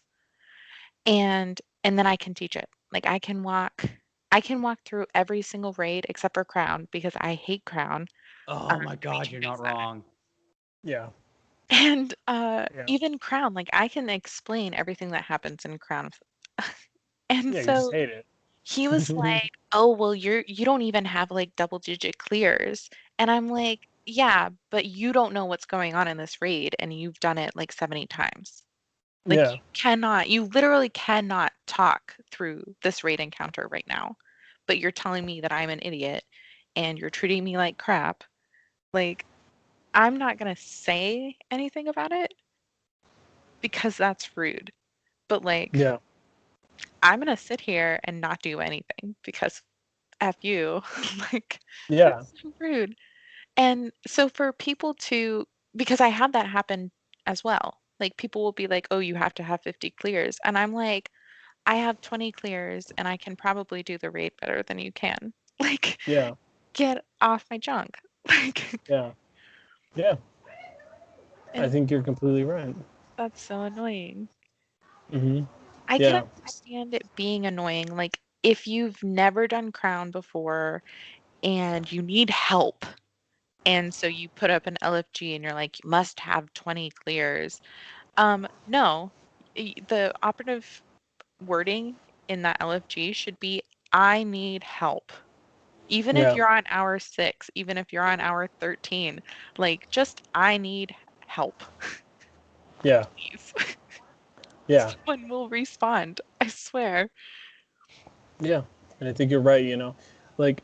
and then I can teach it. Like I can walk through every single raid except for Crown because I hate Crown. Oh my god, Raging you're not against that. wrong. Yeah. And Yeah. even Crown, like I can explain everything that happens in Crown. And Yeah. You just so hate it. he was like, "Oh, well, you don't even have like double digit clears." And I'm like, "Yeah, but you don't know what's going on in this raid and you've done it like 70 times." Like Yeah. you literally cannot talk through this raid encounter right now. But you're telling me that I'm an idiot and you're treating me like crap. Like, I'm not gonna say anything about it because that's rude. But like, Yeah. I'm gonna sit here and not do anything because F you. Like, Yeah. that's so rude. And so for people to, because I had that happen as well. Like people will be like, "Oh, you have to have 50 clears." And I'm like, "I have 20 clears and I can probably do the raid better than you can." Like, Yeah. get off my junk. Like, Yeah. Yeah. I and think you're completely right. that's so annoying. Hmm. I can Yeah. understand it being annoying. Like, if you've never done Crown before and you need help, and so you put up an LFG and you're like, you must have 20 clears. No, the operative wording in that LFG should be, I need help. Even if Yeah. you're on hour 6, even if you're on hour 13, like, just, I need help, Yeah. please. Yeah. Someone will respond, I swear. Yeah. And I think you're right, you know. Like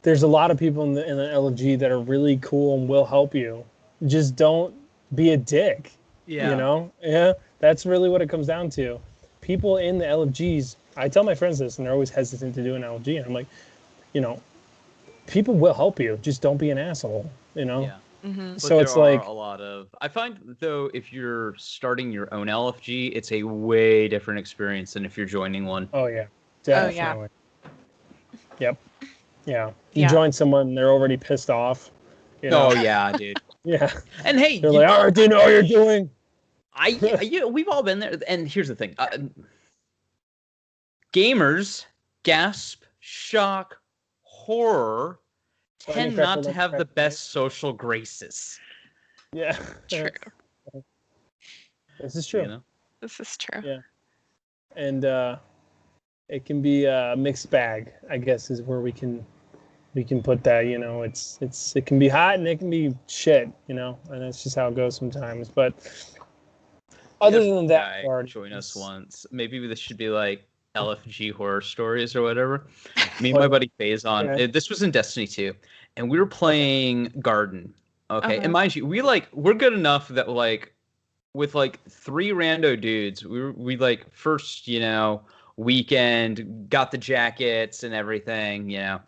there's a lot of people in the LFG that are really cool and will help you. Just don't be a dick. You Yeah. know? Yeah. That's really what it comes down to. People in the LFGs, I tell my friends this and they're always hesitant to do an LFG. And I'm like, you know, people will help you. Just don't be an asshole, you know? Yeah. Mm-hmm. But So there it's are like, a lot of. I find though, if you're starting your own LFG, it's a way different experience than if you're joining one. oh yeah, Oh, yeah. definitely. Yep. Yeah. You Yeah. join someone, they're already pissed off. You know? Oh yeah, dude. Yeah. And hey, They're like, all right, do you know what you're doing? we've all been there. And here's the thing: gamers, gasp, shock, horror, tend not to have the best social graces. Yeah. True. This is true. You know? This is true. Yeah. And it can be a mixed bag, I guess, is where we can put that. You know, it can be hot and it can be shit. You know, and that's just how it goes sometimes. But other than that, join us once. Maybe this should be like LFG horror stories or whatever. Me and my buddy Faison. This was in Destiny 2, and we were playing Garden. Okay, and mind you, we're good enough that like with like 3 rando dudes, we like first, you know, weekend got the jackets and everything, you know.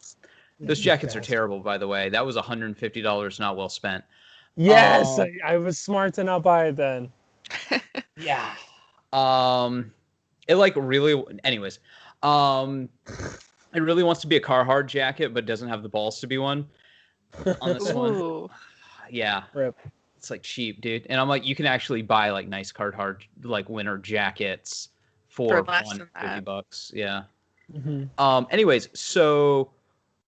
Those jackets are terrible, by the way. That was $150 not well spent. Yes, I was smart to not buy it then. Yeah. It like really, anyways, it really wants to be a Carhartt jacket, but doesn't have the balls to be one on this one. Yeah. Rip. It's like cheap, dude. And I'm like, you can actually buy like nice Carhartt like winter jackets for $150. Yeah. Mm-hmm. Anyways, so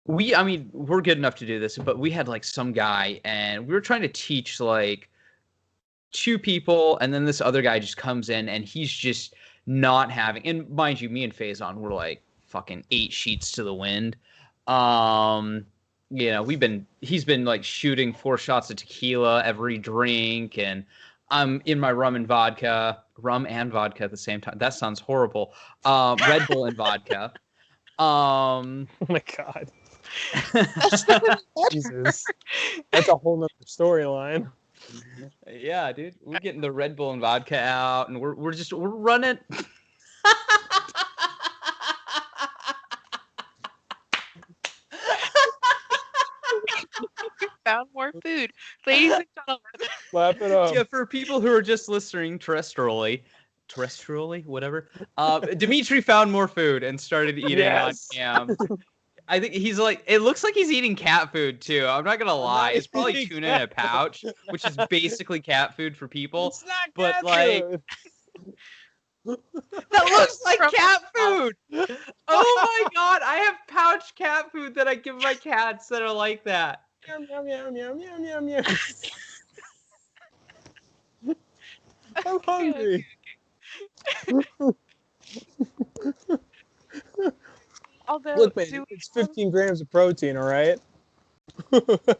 we're good enough to do this, but we had like some guy and we were trying to teach like 2 people, and then this other guy just comes in and he's just not having, and mind you, me and Faison were like fucking 8 sheets to the wind. You know, he's been like shooting 4 shots of tequila every drink, and I'm in my rum and vodka at the same time. That sounds horrible. Red Bull and vodka. Oh my God. Jesus. That's a whole nother storyline. Yeah, dude. We're getting the Red Bull and vodka out, and we're running. Found more food. Ladies and gentlemen. Clap it up. Yeah, for people who are just listening terrestrially, whatever. Dimitri found more food and started eating on cam. I think he's like, it looks like he's eating cat food too. I'm not gonna lie. It's probably tuna in a pouch, which is basically cat food for people. It's not but cat like food. that looks like cat food. Oh my God, I have pouch cat food that I give my cats that are like that. Yum, yum, yum, yum, yum, yum, yum. I'm hungry. Although, look, man, it's 15 grams of protein, all right?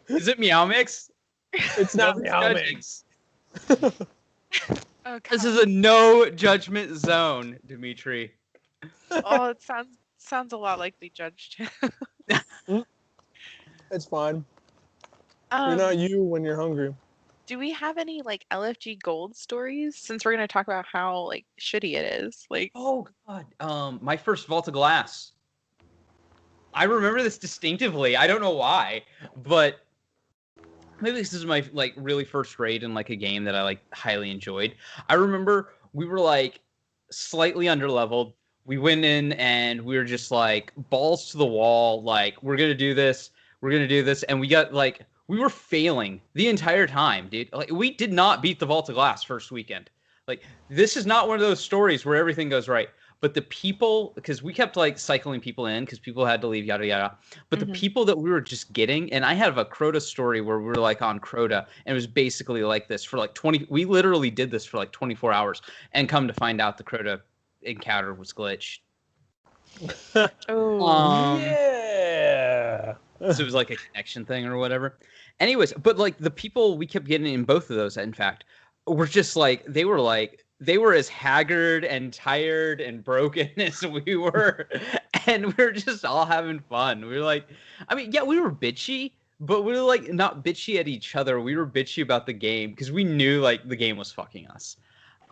Is it Meow Mix? It's not Meow Mix. This is a no judgment zone, Dimitri. Oh, it sounds a lot like we judged him. It's fine. You're not you when you're hungry. Do we have any like LFG gold stories? Since we're gonna talk about how like shitty it is. Like, oh God, my first Vault of Glass. I remember this distinctively. I don't know why, but maybe this is my like really first raid in like a game that I like highly enjoyed. I remember we were like slightly underleveled. We went in and we were just like balls to the wall. Like, we're gonna do this. We're gonna do this, and we got like we were failing the entire time, dude. Like, we did not beat the Vault of Glass first weekend. Like, this is not one of those stories where everything goes right. But the people, because we kept like cycling people in because people had to leave, yada yada. But the Mhm. people that we were just getting, and I have a Crota story where we were like on Crota, and it was basically like this for like 20. We literally did this for like 24 hours, and come to find out the Crota encounter was glitched. Oh. Yeah. So it was like a connection thing or whatever. Anyways, but like the people we kept getting in both of those, in fact, were just like they were as haggard and tired and broken as we were, and we were just all having fun. We were like, I mean, yeah, we were bitchy, but we were like not bitchy at each other. We were bitchy about the game because we knew like the game was fucking us.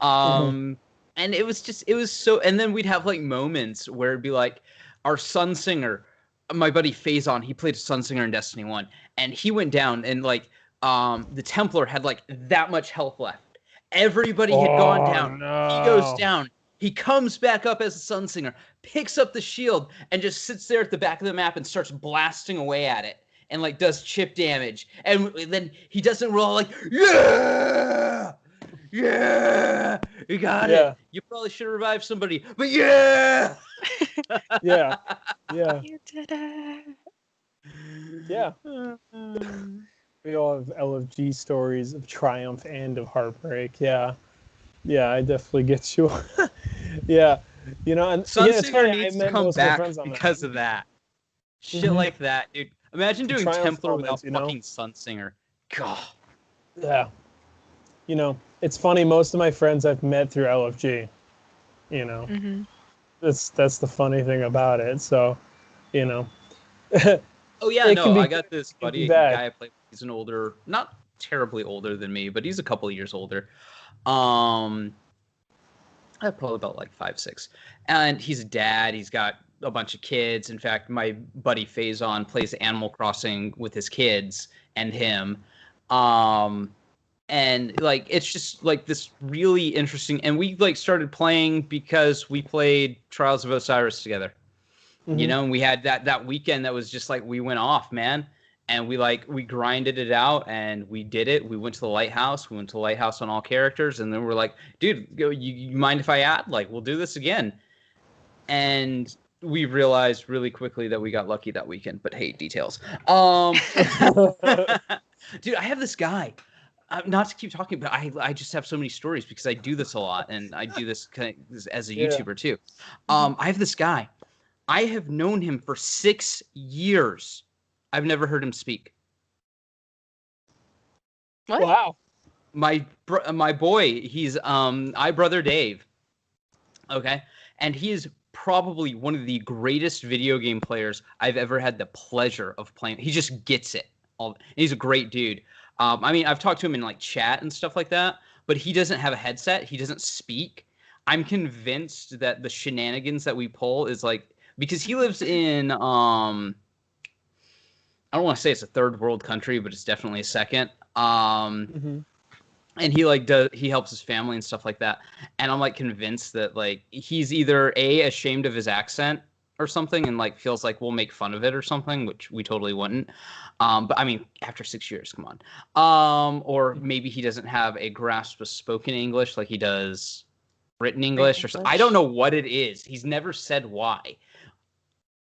And it was so. And then we'd have like moments where it'd be like our Sun Singer, my buddy Phazon, he played Sun Singer in Destiny 1, and he went down, and like the Templar had like that much health left. Everybody had gone down. No. He goes down. He comes back up as a Sun Singer, picks up the shield, and just sits there at the back of the map and starts blasting away at it, and like does chip damage. And then he doesn't roll like, yeah, yeah, you got it. You probably should have revived somebody, but yeah. Yeah. Yeah. You did it. Yeah. We all have LFG stories of triumph and of heartbreak. Yeah. Yeah, I definitely get you. Yeah. You know, and it's Sunsinger funny, needs I to met come most of my back friends on because that. of that. Shit like that, dude. Imagine doing triumph Templar moments, without fucking Sunsinger. God. Yeah. You know, it's funny, most of my friends I've met through LFG. You know. Mhm. That's the funny thing about it. So, you know. Oh yeah, It no, can be I got good, this it can be buddy, bad. guy I play with. He's an older, not terribly older than me, but he's a couple of years older. Probably about like 5, 6. And he's a dad. He's got a bunch of kids. In fact, my buddy Phazon plays Animal Crossing with his kids and him. And like it's just like this really interesting. And we like started playing because we played Trials of Osiris together. You know, and we had that weekend that was just like we went off, man. And we grinded it out and we did it. We went to the lighthouse. We went to the lighthouse on all characters, and then we're like, dude, you mind if I add? Like, we'll do this again. And we realized really quickly that we got lucky that weekend. But hey, details. Dude, I have this guy. Not to keep talking, but I just have so many stories because I do this a lot, and I do this kind of as a YouTuber too. I have this guy. I have known him for 6 years. I've never heard him speak. What? Wow. My boy, he's brother Dave. Okay, and he is probably one of the greatest video game players I've ever had the pleasure of playing. He just gets it. He's a great dude. I mean, I've talked to him in like chat and stuff like that, but he doesn't have a headset. He doesn't speak. I'm convinced that the shenanigans that we pull is like because he lives in I don't want to say it's a third world country, but it's definitely a second. And he helps his family and stuff like that. And I'm like convinced that like he's either ashamed of his accent or something and like feels like we'll make fun of it or something, which we totally wouldn't. But I mean, after 6 years, come on. Or maybe he doesn't have a grasp of spoken English like he does written English or something. I don't know what it is. He's never said why.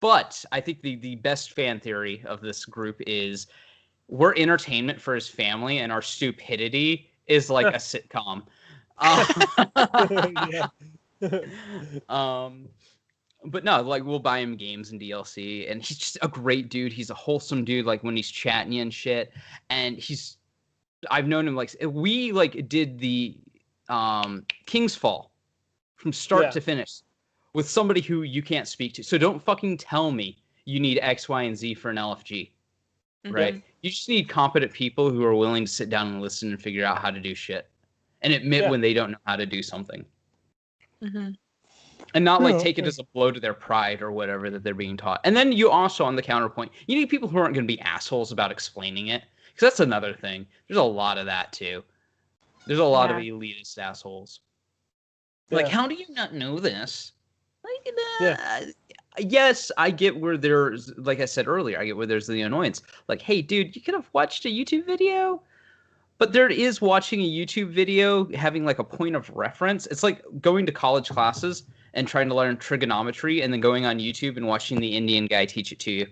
But I think the best fan theory of this group is we're entertainment for his family, and our stupidity is like a sitcom. But no, like we'll buy him games and DLC, and he's just a great dude. He's a wholesome dude, like when he's chatting and shit. And I've known him like we like did the King's Fall from start to finish with somebody who you can't speak to. So don't fucking tell me you need X, Y, and Z for an LFG, right? You just need competent people who are willing to sit down and listen and figure out how to do shit and admit when they don't know how to do something. And not like take it as a blow to their pride or whatever that they're being taught. And then you also, on the counterpoint, you need people who aren't going to be assholes about explaining it. Because that's another thing. There's a lot of that too. There's a lot of elitist assholes. Like, how do you not know this? Like, yes, I get where there's, like I said earlier, I get where there's the annoyance. Like, hey, dude, you could have watched a YouTube video. But there is watching a YouTube video having like a point of reference. It's like going to college classes and trying to learn trigonometry and then going on YouTube and watching the Indian guy teach it to you.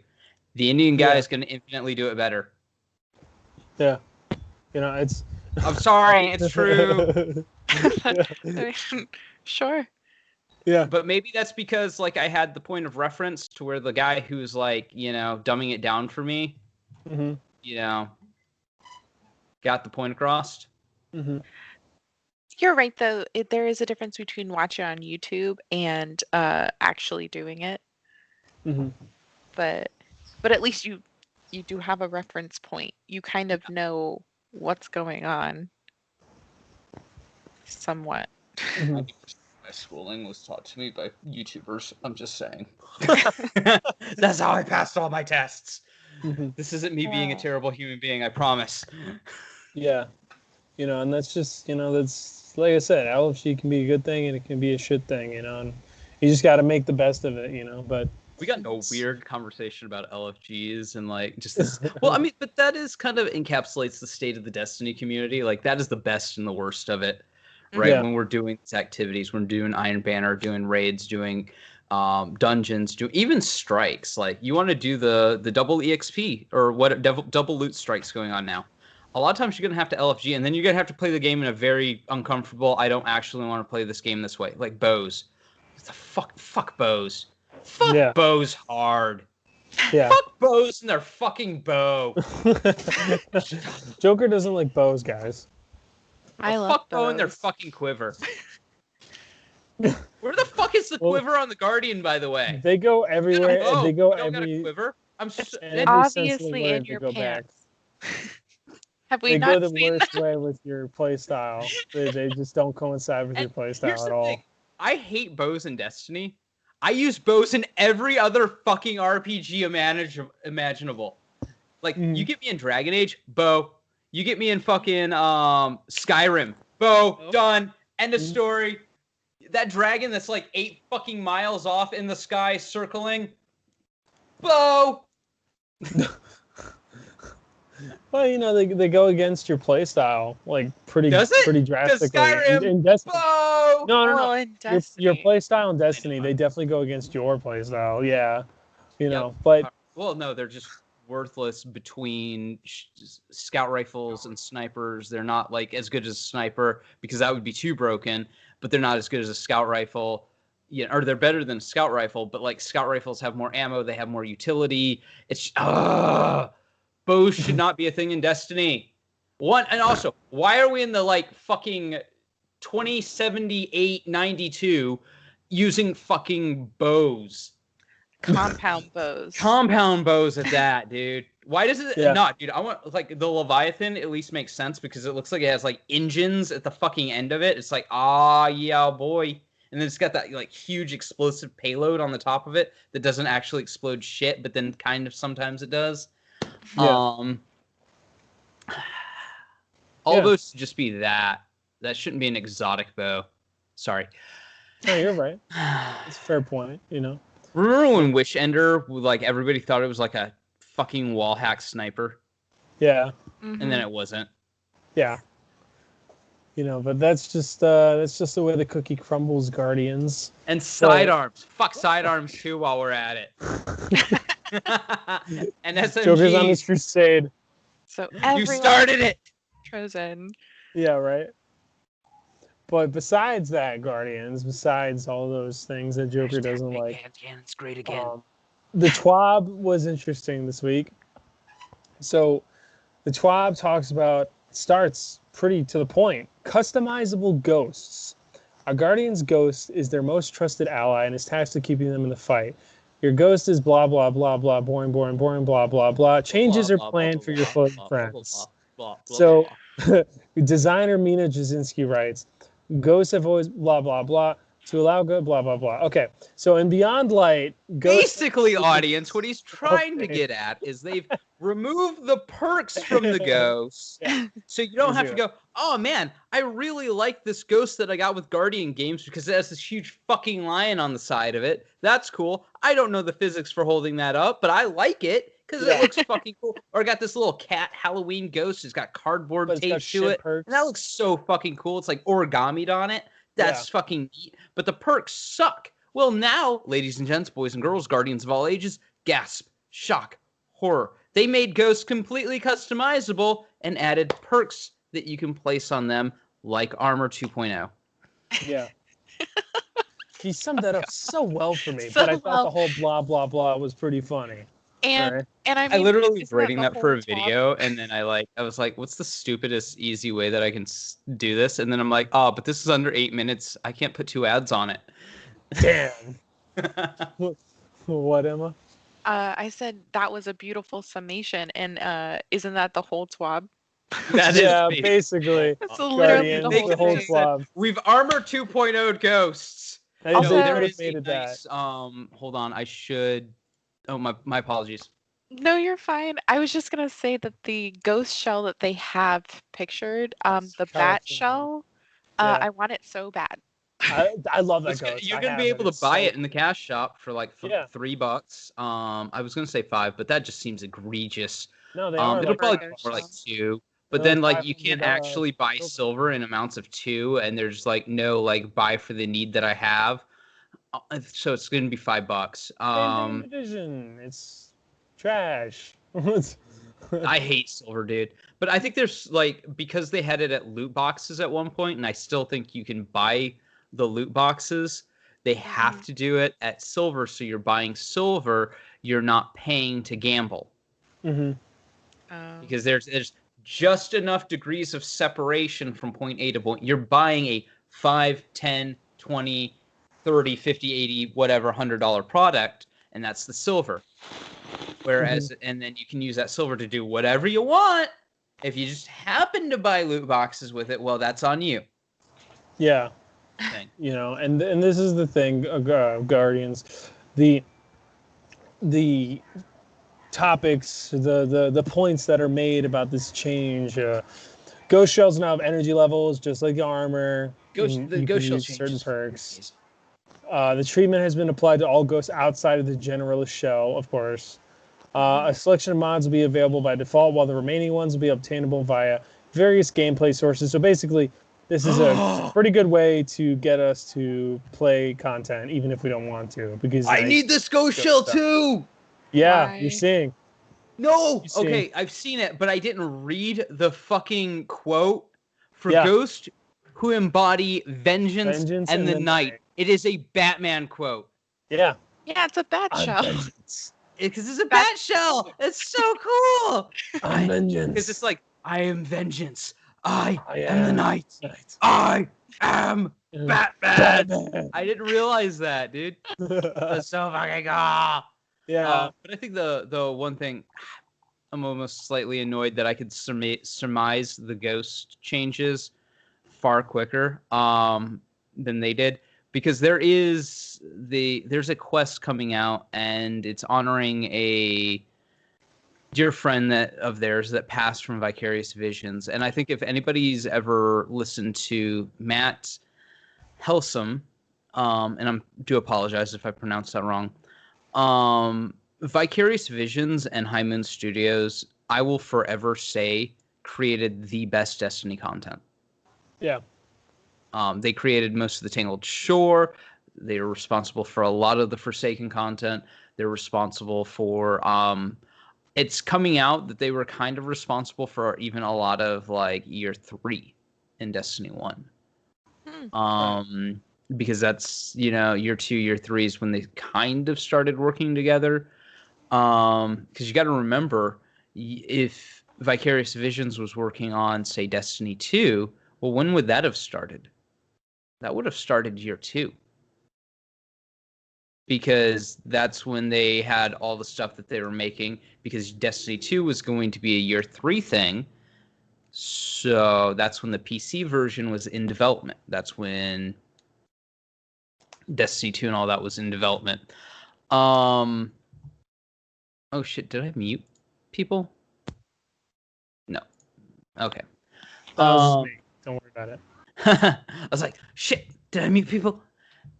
The Indian guy is going to infinitely do it better. Yeah. It's... I'm sorry, it's true. Sure. Yeah. But maybe that's because, like, I had the point of reference to where the guy who's, like, dumbing it down for me, got the point across. Mm-hmm. You're right, though. There is a difference between watching on YouTube and actually doing it. Mm-hmm. But at least you do have a reference point. You kind of know what's going on. Somewhat. Mm-hmm. My schooling was taught to me by YouTubers. I'm just saying. That's how I passed all my tests. Mm-hmm. This isn't me being a terrible human being, I promise. Yeah. And that's just, that's, like I said, LFG can be a good thing and it can be a shit thing, and you just got to make the best of it, but... We got a weird conversation about LFGs and, like, just this... Well, I mean, but that is kind of encapsulates the state of the Destiny community. Like, that is the best and the worst of it, right? Yeah. When we're doing these activities, when we're doing Iron Banner, doing raids, doing dungeons, even strikes. Like, you want to do the double EXP or what double loot strikes going on now. A lot of times you're going to have to LFG, and then you're going to have to play the game in a very uncomfortable, I don't actually want to play this game this way. Like bows. What the fuck bows. Fuck bows hard. Yeah. Fuck bows and their fucking bow. Joker doesn't like bows, guys. I love fuck bow and their fucking quiver. Where the fuck is the quiver on the Guardian, by the way? They go everywhere. Oh, they go you don't got a every... quiver? Obviously in your pants. Have we not go the seen worst that? way with your playstyle. They just don't coincide with your playstyle at all. Thing. I hate bows in Destiny. I use bows in every other fucking RPG imaginable. Like, you get me in Dragon Age, bow. You get me in fucking Skyrim, bow, done, end of story. That dragon that's like 8 fucking miles off in the sky circling, bow. Well, they go against your playstyle, like pretty drastically. Skyrim, in Destiny. Bow. No. Well, in Destiny. Your playstyle in Destiny, they definitely go against your playstyle. Yeah, but well, no, they're just worthless between scout rifles and snipers. They're not like as good as a sniper because that would be too broken. But they're not as good as a scout rifle. Or they're better than a scout rifle. But like scout rifles have more ammo, they have more utility. It's bows should not be a thing in Destiny. And also, why are we in the like fucking 2078-92 using fucking bows? Compound bows. Compound bows at that, dude. Why does it not, dude? I want like the Leviathan at least makes sense because it looks like it has like engines at the fucking end of it. It's like, yeah, boy. And then it's got that like huge explosive payload on the top of it that doesn't actually explode shit, but then kind of sometimes it does. Yeah. All those should just be that. That shouldn't be an exotic bow. Sorry. No, you're right. It's a fair point, Remember when Witch Ender, like everybody thought it was like a fucking wall hack sniper? Yeah. Mm-hmm. And then it wasn't. Yeah. But that's just the way the cookie crumbles, Guardians. And sidearms. Fuck sidearms too while we're at it. And SMGs. Joker's on this crusade. So you started it. Chosen. Yeah, right. But besides that, Guardians, besides all those things that Joker doesn't like, Cannon's great again. The TWAB was interesting this week. So the TWAB starts pretty to the point. Customizable ghosts. A Guardian's ghost is their most trusted ally and is tasked with keeping them in the fight. Your ghost is blah, blah, blah, blah, boring, boring, boring, blah, blah, blah. Changes are planned for your floating friends. So designer Mina Jasinski writes, ghosts have always blah, blah, blah. To allow good, blah, blah, blah. Okay, so in Beyond Light... Basically, audience, what he's trying to get at is they've removed the perks from the ghost. So you don't have to go, oh man, I really like this ghost that I got with Guardian Games because it has this huge fucking lion on the side of it. That's cool. I don't know the physics for holding that up, but I like it because it looks fucking cool. Or I got this little cat Halloween ghost. It's got cardboard taped to it. And that looks so fucking cool. It's like origamied on it. That's fucking neat. But the perks suck. Well, now, ladies and gents, boys and girls, guardians of all ages, gasp, shock, horror. They made ghosts completely customizable and added perks that you can place on them, like Armor 2.0. Yeah. He summed that up so well for me, So but I thought well. the whole blah blah blah was pretty funny. And Right. and I I mean, literally was isn't writing the that for whole a video, and then I was like, what's the stupidest, easy way that I can do this? And then I'm like, oh, but this is under 8 minutes. I can't put 2 ads on it. Damn. What, Emma? I said that was a beautiful summation, and isn't that the whole twab? That is Yeah, me. basically. That's literally Guardians, the whole the whole thing. swab. We've Armor 2.0 ghosts. Hey, Also- No, they there is a made it that. nice, hold on, I should, oh, my apologies. No, you're fine. I was just gonna say that the ghost shell that they have pictured, That's the bat colorful. shell, Yeah. I want it so bad. I love that It's ghost. You're I gonna have be able to It's buy so it in the cash shop for like Yeah. $3. I was gonna say 5, but that just seems egregious. No, they are. It'll Like, probably For a be ghost more like shell. 2. But They're then like like you can't 500, actually buy silver. silver in amounts of 2, and there's like no like buy for the need that I have. So it's gonna be $5. Same thing in Division. It's trash. I hate silver, dude. But I think there's like, because they had it at loot boxes at one point, and I still think you can buy the loot boxes, they have to do it at silver. So you're buying silver, you're not paying to gamble. Mm-hmm. Because there's just enough degrees of separation from point A to point. You're buying a 5, 10, 20, 30, 50, 80, whatever $100 product, and that's the silver. Whereas, and then you can use that silver to do whatever you want. If you just happen to buy loot boxes with it, well, that's on you. Yeah. Thing. You know, and this is the thing, Guardians, the topics, the points that are made about this change. Ghost shells now have energy levels, just like the armor. The You ghost can shell use certain changes. perks. The treatment has been applied to all ghosts outside of the generalist shell, of course. A selection of mods will be available by default, while the remaining ones will be obtainable via various gameplay sources. So basically, this is a pretty good way to get us to play content, even if we don't want to. Because I need this ghost shell too. Yeah, Why? you're seeing. No. You see. Okay, I've seen it, but I didn't read the fucking quote for Yeah. ghosts who embody vengeance, Vengeance and the night. It is a Batman quote. Yeah. Yeah, it's a bat I'm shell. vengeance. Because it's a bat shell. It's so cool. I'm vengeance. Because it's like, I am vengeance. I I am the am night. night. I am Batman. Batman. I didn't realize that, dude. That's so fucking cool. Yeah. But I think the one thing, I'm almost slightly annoyed that I could surmise the ghost changes far quicker than they did, because there's a quest coming out, and it's honoring a dear friend of theirs that passed from Vicarious Visions. And I think if anybody's ever listened to Matt Helsum, and I do apologize if I pronounced that wrong, Vicarious Visions and High Moon Studios, I will forever say, created the best Destiny content. Yeah. They created most of the Tangled Shore. They were responsible for a lot of the Forsaken content. They're responsible for it's coming out that they were kind of responsible for even a lot of like year 3 in Destiny 1. Because that's, year 2, year 3 is when they kind of started working together. Because you got to remember, if Vicarious Visions was working on, say, Destiny 2, well, when would that have started? That would have started year 2. Because that's when they had all the stuff that they were making, because Destiny 2 was going to be a year 3 thing. So that's when the PC version was in development. That's when Destiny 2 and all that was in development. Oh shit, did I mute people? No. Okay. That was just me. Don't worry about it. I was like, shit, did I mute people?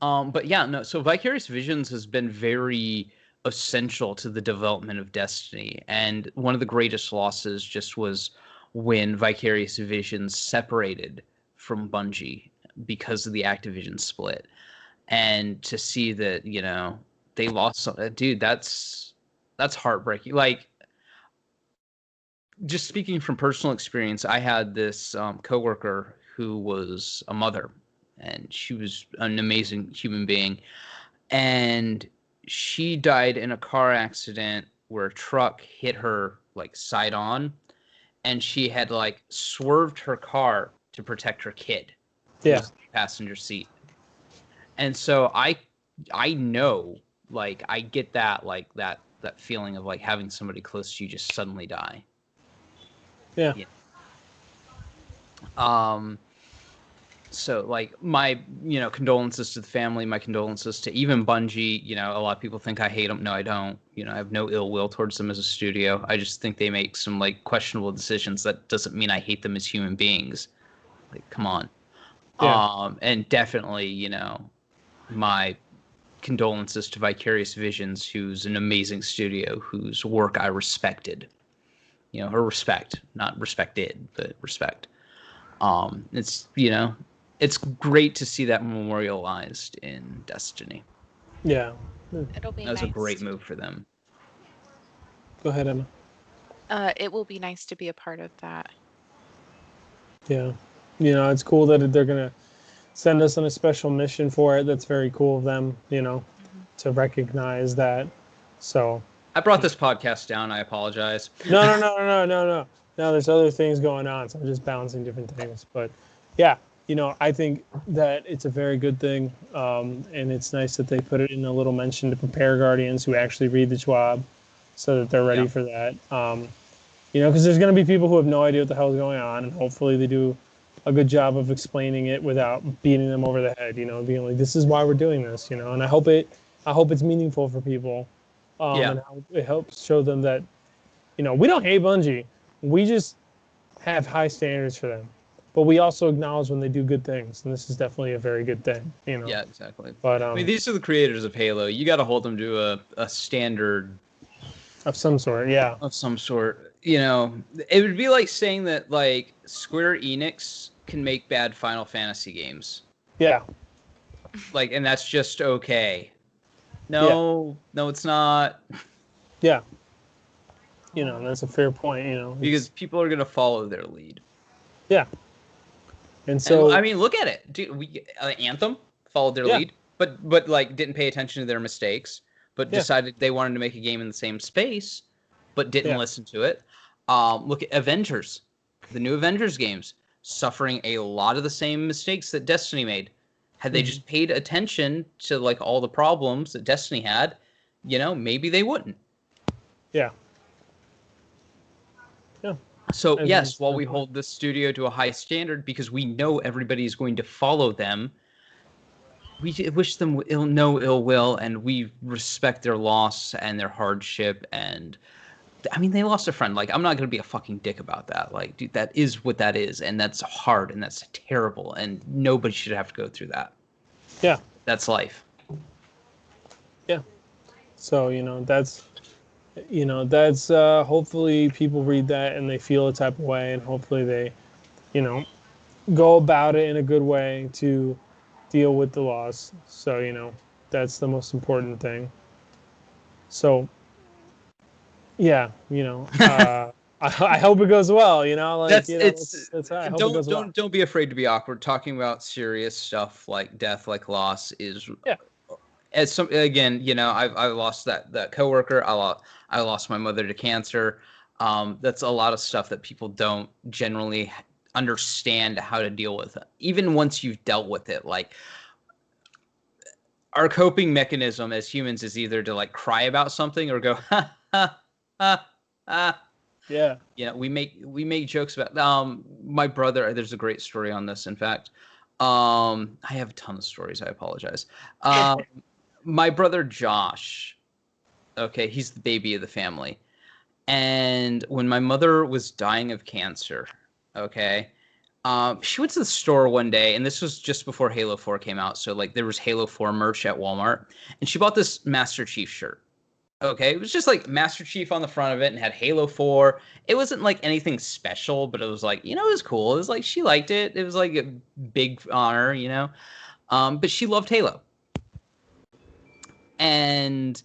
But yeah, no, so Vicarious Visions has been very essential to the development of Destiny. And one of the greatest losses just was when Vicarious Visions separated from Bungie because of the Activision split. And to see that, they lost, dude, that's heartbreaking. Like, just speaking from personal experience, I had this coworker who was a mother, and she was an amazing human being. And she died in a car accident where a truck hit her like side on, and she had like swerved her car to protect her kid who was in the passenger seat. And so I know, like, I get that, like, that feeling of like having somebody close to you just suddenly die. Yeah. So like my, condolences to the family, my condolences to even Bungie. A lot of people think I hate them. No, I don't. I have no ill will towards them as a studio. I just think they make some like questionable decisions. That doesn't mean I hate them as human beings. Like, come on. Yeah. And definitely, my condolences to Vicarious Visions, who's an amazing studio whose work I respected. Her respect, not respected, but respect. It's great to see that memorialized in Destiny. Yeah. It'll be That was nice. a great move for them. Go ahead, Emma. It will be nice to be a part of that. Yeah. It's cool that they're going to send us on a special mission for it. That's very cool of them, to recognize that. So I brought this podcast down. I apologize. No, there's other things going on, so I'm just balancing different things. But yeah, I think that it's a very good thing, and it's nice that they put it in a little mention to prepare Guardians who actually read the TWAB, so that they're ready for that. Because there's going to be people who have no idea what the hell is going on, and hopefully they do a good job of explaining it without beating them over the head. Being like, this is why we're doing this. And I hope it's meaningful for people, and it helps show them that. We don't hate Bungie. We just have high standards for them. But we also acknowledge when they do good things, and this is definitely a very good thing. Yeah, exactly. But I mean, these are the creators of Halo. You got to hold them to a standard of some sort, yeah. Of some sort. It would be like saying that like Square Enix can make bad Final Fantasy games. Yeah. Like, and that's just okay. No, it's not. Yeah. That's a fair point, because people are going to follow their lead. Yeah. And so, I mean, look at it. Dude, Anthem followed their lead, but like didn't pay attention to their mistakes, but decided they wanted to make a game in the same space, but didn't listen to it. Look at Avengers, the new Avengers games, suffering a lot of the same mistakes that Destiny made. Had they just paid attention to like all the problems that Destiny had, maybe they wouldn't. Yeah. So yes, while we hold this studio to a high standard because we know everybody is going to follow them, we wish them no ill will, and we respect their loss and their hardship. And I mean, they lost a friend. Like, I'm not going to be a fucking dick about that. Like, dude, that is what that is, and that's hard, and that's terrible, and nobody should have to go through that. Yeah. That's life. Yeah. So, that's hopefully people read that and they feel a type of way, and hopefully they, go about it in a good way to deal with the loss. So, that's the most important thing. So, yeah, I hope it goes well. Like that's I hope it goes well. Don't be afraid to be awkward. Talking about serious stuff like death, like loss, is as some again. I lost that coworker. I lost my mother to cancer. That's a lot of stuff that people don't generally understand how to deal with, even once you've dealt with it. Like, our coping mechanism as humans is either to like cry about something or go ha ha ha ha. Yeah. We make jokes about my brother. There's a great story on this, in fact. I have a ton of stories. I apologize. My brother Josh, okay, he's the baby of the family. And when my mother was dying of cancer, okay, she went to the store one day, and this was just before Halo 4 came out. So like there was Halo 4 merch at Walmart, and she bought this Master Chief shirt. Okay, it was just like Master Chief on the front of it and had Halo 4. It wasn't like anything special, but it was like, it was cool. It was like she liked it. It was like a big honor, but she loved Halo. And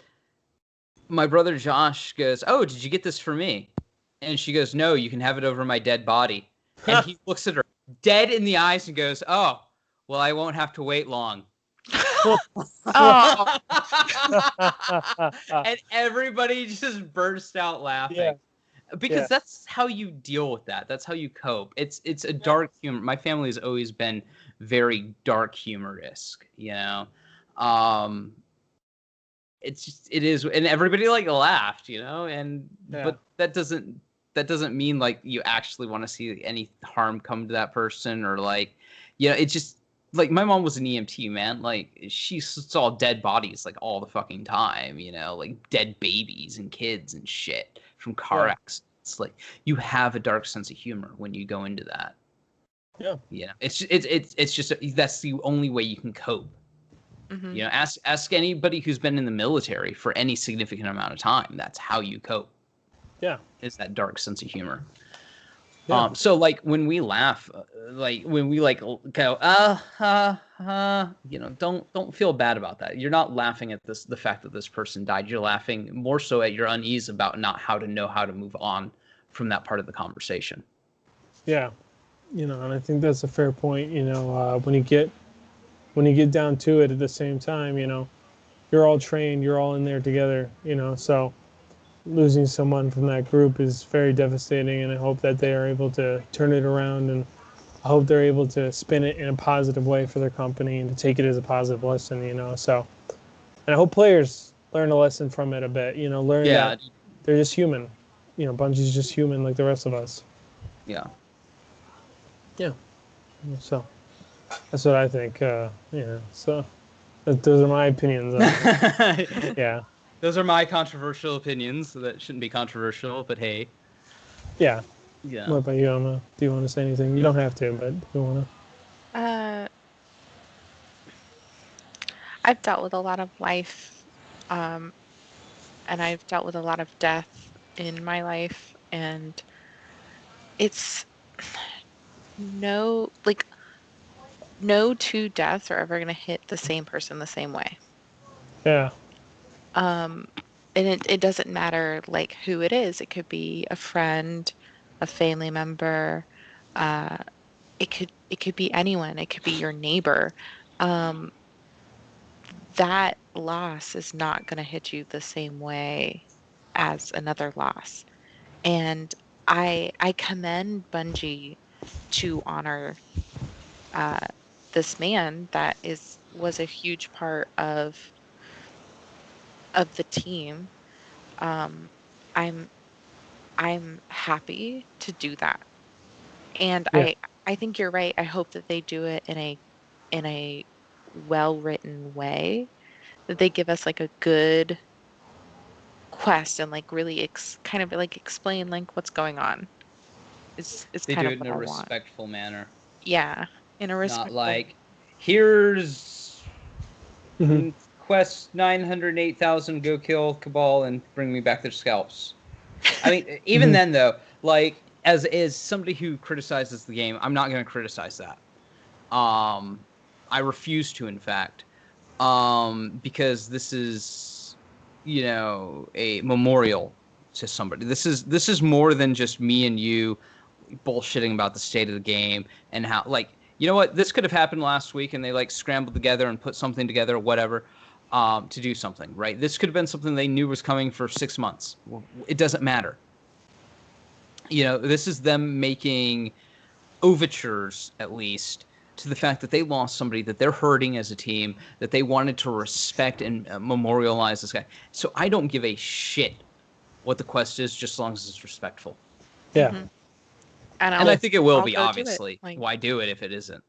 my brother Josh goes, "Oh, did you get this for me?" And she goes, "No, you can have it over my dead body." And he looks at her dead in the eyes and goes, "Oh, well, I won't have to wait long." Oh, And everybody just burst out laughing. Yeah. Because that's how you deal with that. That's how you cope. It's a dark humor. My family has always been very dark humor-esque, it is, and everybody like laughed, but that doesn't mean like you actually want to see any harm come to that person, or like, it's just like my mom was an EMT, man. Like she saw dead bodies like all the fucking time, like dead babies and kids and shit from car accidents. Like you have a dark sense of humor when you go into that. Yeah. It's just that's the only way you can cope. mm-hmm. Ask anybody who's been in the military for any significant amount of time. That's how you cope. Yeah. Is that dark sense of humor. Yeah. So like when we laugh, like when we like go, don't feel bad about that. You're not laughing at the fact that this person died. You're laughing more so at your unease about not how to move on from that part of the conversation. Yeah. And I think that's a fair point. When you get down to it, at the same time, you're all trained, you're all in there together, so losing someone from that group is very devastating, and I hope that they are able to turn it around, and I hope they're able to spin it in a positive way for their company and to take it as a positive lesson, so, and I hope players learn a lesson from it a bit, learn that they're just human, Bungie's just human like the rest of us. Yeah. So that's what I think. So those are my opinions. Yeah. Those are my controversial opinions. So that shouldn't be controversial, but hey. Yeah. Yeah. What about you, Emma? Do you want to say anything? You don't have to, but do you want uh, I've dealt with a lot of life, and I've dealt with a lot of death in my life, and it's like no two deaths are ever going to hit the same person the same way. to? Yeah. And it doesn't matter like who it is. It could be a friend, a family member. Uh, it could be anyone. It could be your neighbor. Um, that loss is not going to hit you the same way as another loss. And I commend Bungie to honor uh, this man that was a huge part of the team. Um, I'm I'm happy to do that. And Yeah. I think you're right. I hope that they do it in a well-written way, that they give us like a good quest and like really kind of like explain like what's going on. Is They kind do of it in what a I want. respectful manner. Yeah, in a Not respectful. like, here's Mm-hmm. quest 908,000, go kill Cabal and bring me back their scalps. I mean, even then though, like as somebody who criticizes the game, I'm not going to criticize that. I refuse to, in fact, because this is, a memorial to somebody. This is more than just me and you bullshitting about the state of the game and how, like, you know what, this could have happened last week and they like scrambled together and put something together or whatever, to do something, right? This could have been something they knew was coming for 6 months. It doesn't matter. This is them making overtures, at least, to the fact that they lost somebody that they're hurting as a team, that they wanted to respect and memorialize this guy. So I don't give a shit what the quest is, just as long as it's respectful. Yeah. Mhm. And I think it will I'll be, go do it. obviously. Like, Why do it if it isn't?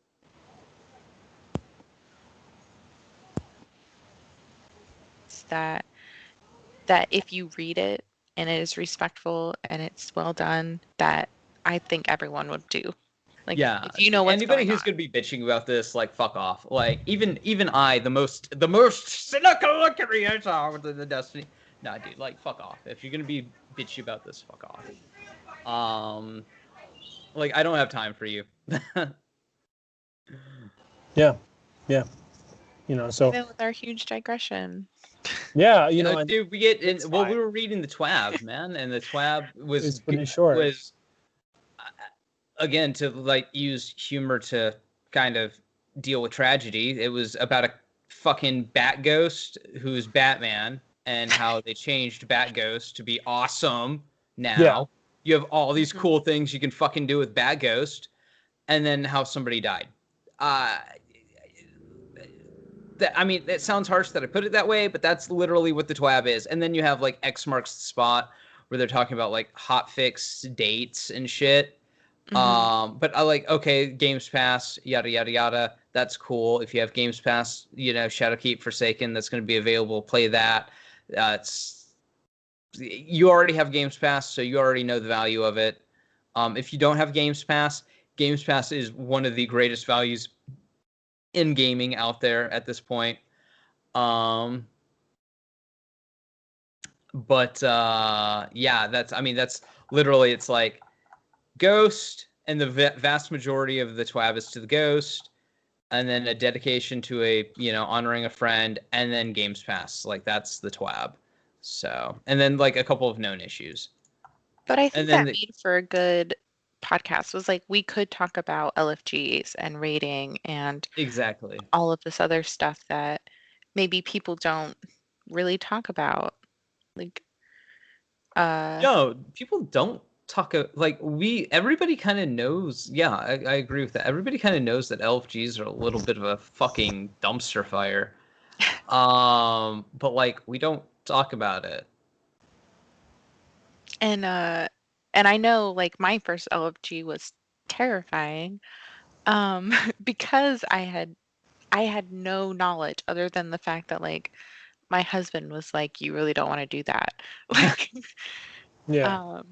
that if you read it and it is respectful and it's well done, that I think everyone would do. Like, Yeah, if you know what's anybody going who's on. gonna be bitching about this, like, fuck off. Like, even I, the most cynical look at me I saw within the Destiny. Nah, dude, like, fuck off. If you're gonna be bitchy about this, fuck off. Like, I don't have time for you. Yeah. So Even with our huge digression. yeah, dude, we get in. it's Well, we fine. were reading the TWAB, man, and the TWAB It's pretty short. Was again to like use humor to kind of deal with tragedy. It was about a fucking bat ghost who's Batman, and how they changed Bat Ghost to be awesome. Now you have all these cool things you can fucking do with Bat Ghost, and then how somebody died. I mean, it sounds harsh that I put it that way, but that's literally what the TWAB is. And then you have like X marks the spot, where they're talking about like hotfix dates and shit. But I like, okay, Games Pass, yada yada yada. That's cool. If you have Games Pass, Shadowkeep Forsaken, that's going to be available. Play that. You already have Games Pass, so you already know the value of it. If you don't have Games Pass is one of the greatest values in gaming out there at this point. But yeah, that's literally, it's like Ghost, and the vast majority of the TWAB is to the Ghost, and then a dedication to honoring a friend, and then Games Pass. Like, that's the TWAB. So, and then like a couple of known issues. But I think that made for a good podcast. Was like, we could talk about LFGs and rating and exactly all of this other stuff that maybe people don't really talk about. Like, no, people don't talk like everybody kind of knows. Yeah, I agree with that. Everybody kind of knows that LFGs are a little bit of a fucking dumpster fire. But like, we don't talk about it. And I know, like, my first LFG was terrifying, because I had no knowledge other than the fact that, like, my husband was like, "You really don't want to do that." Like, yeah.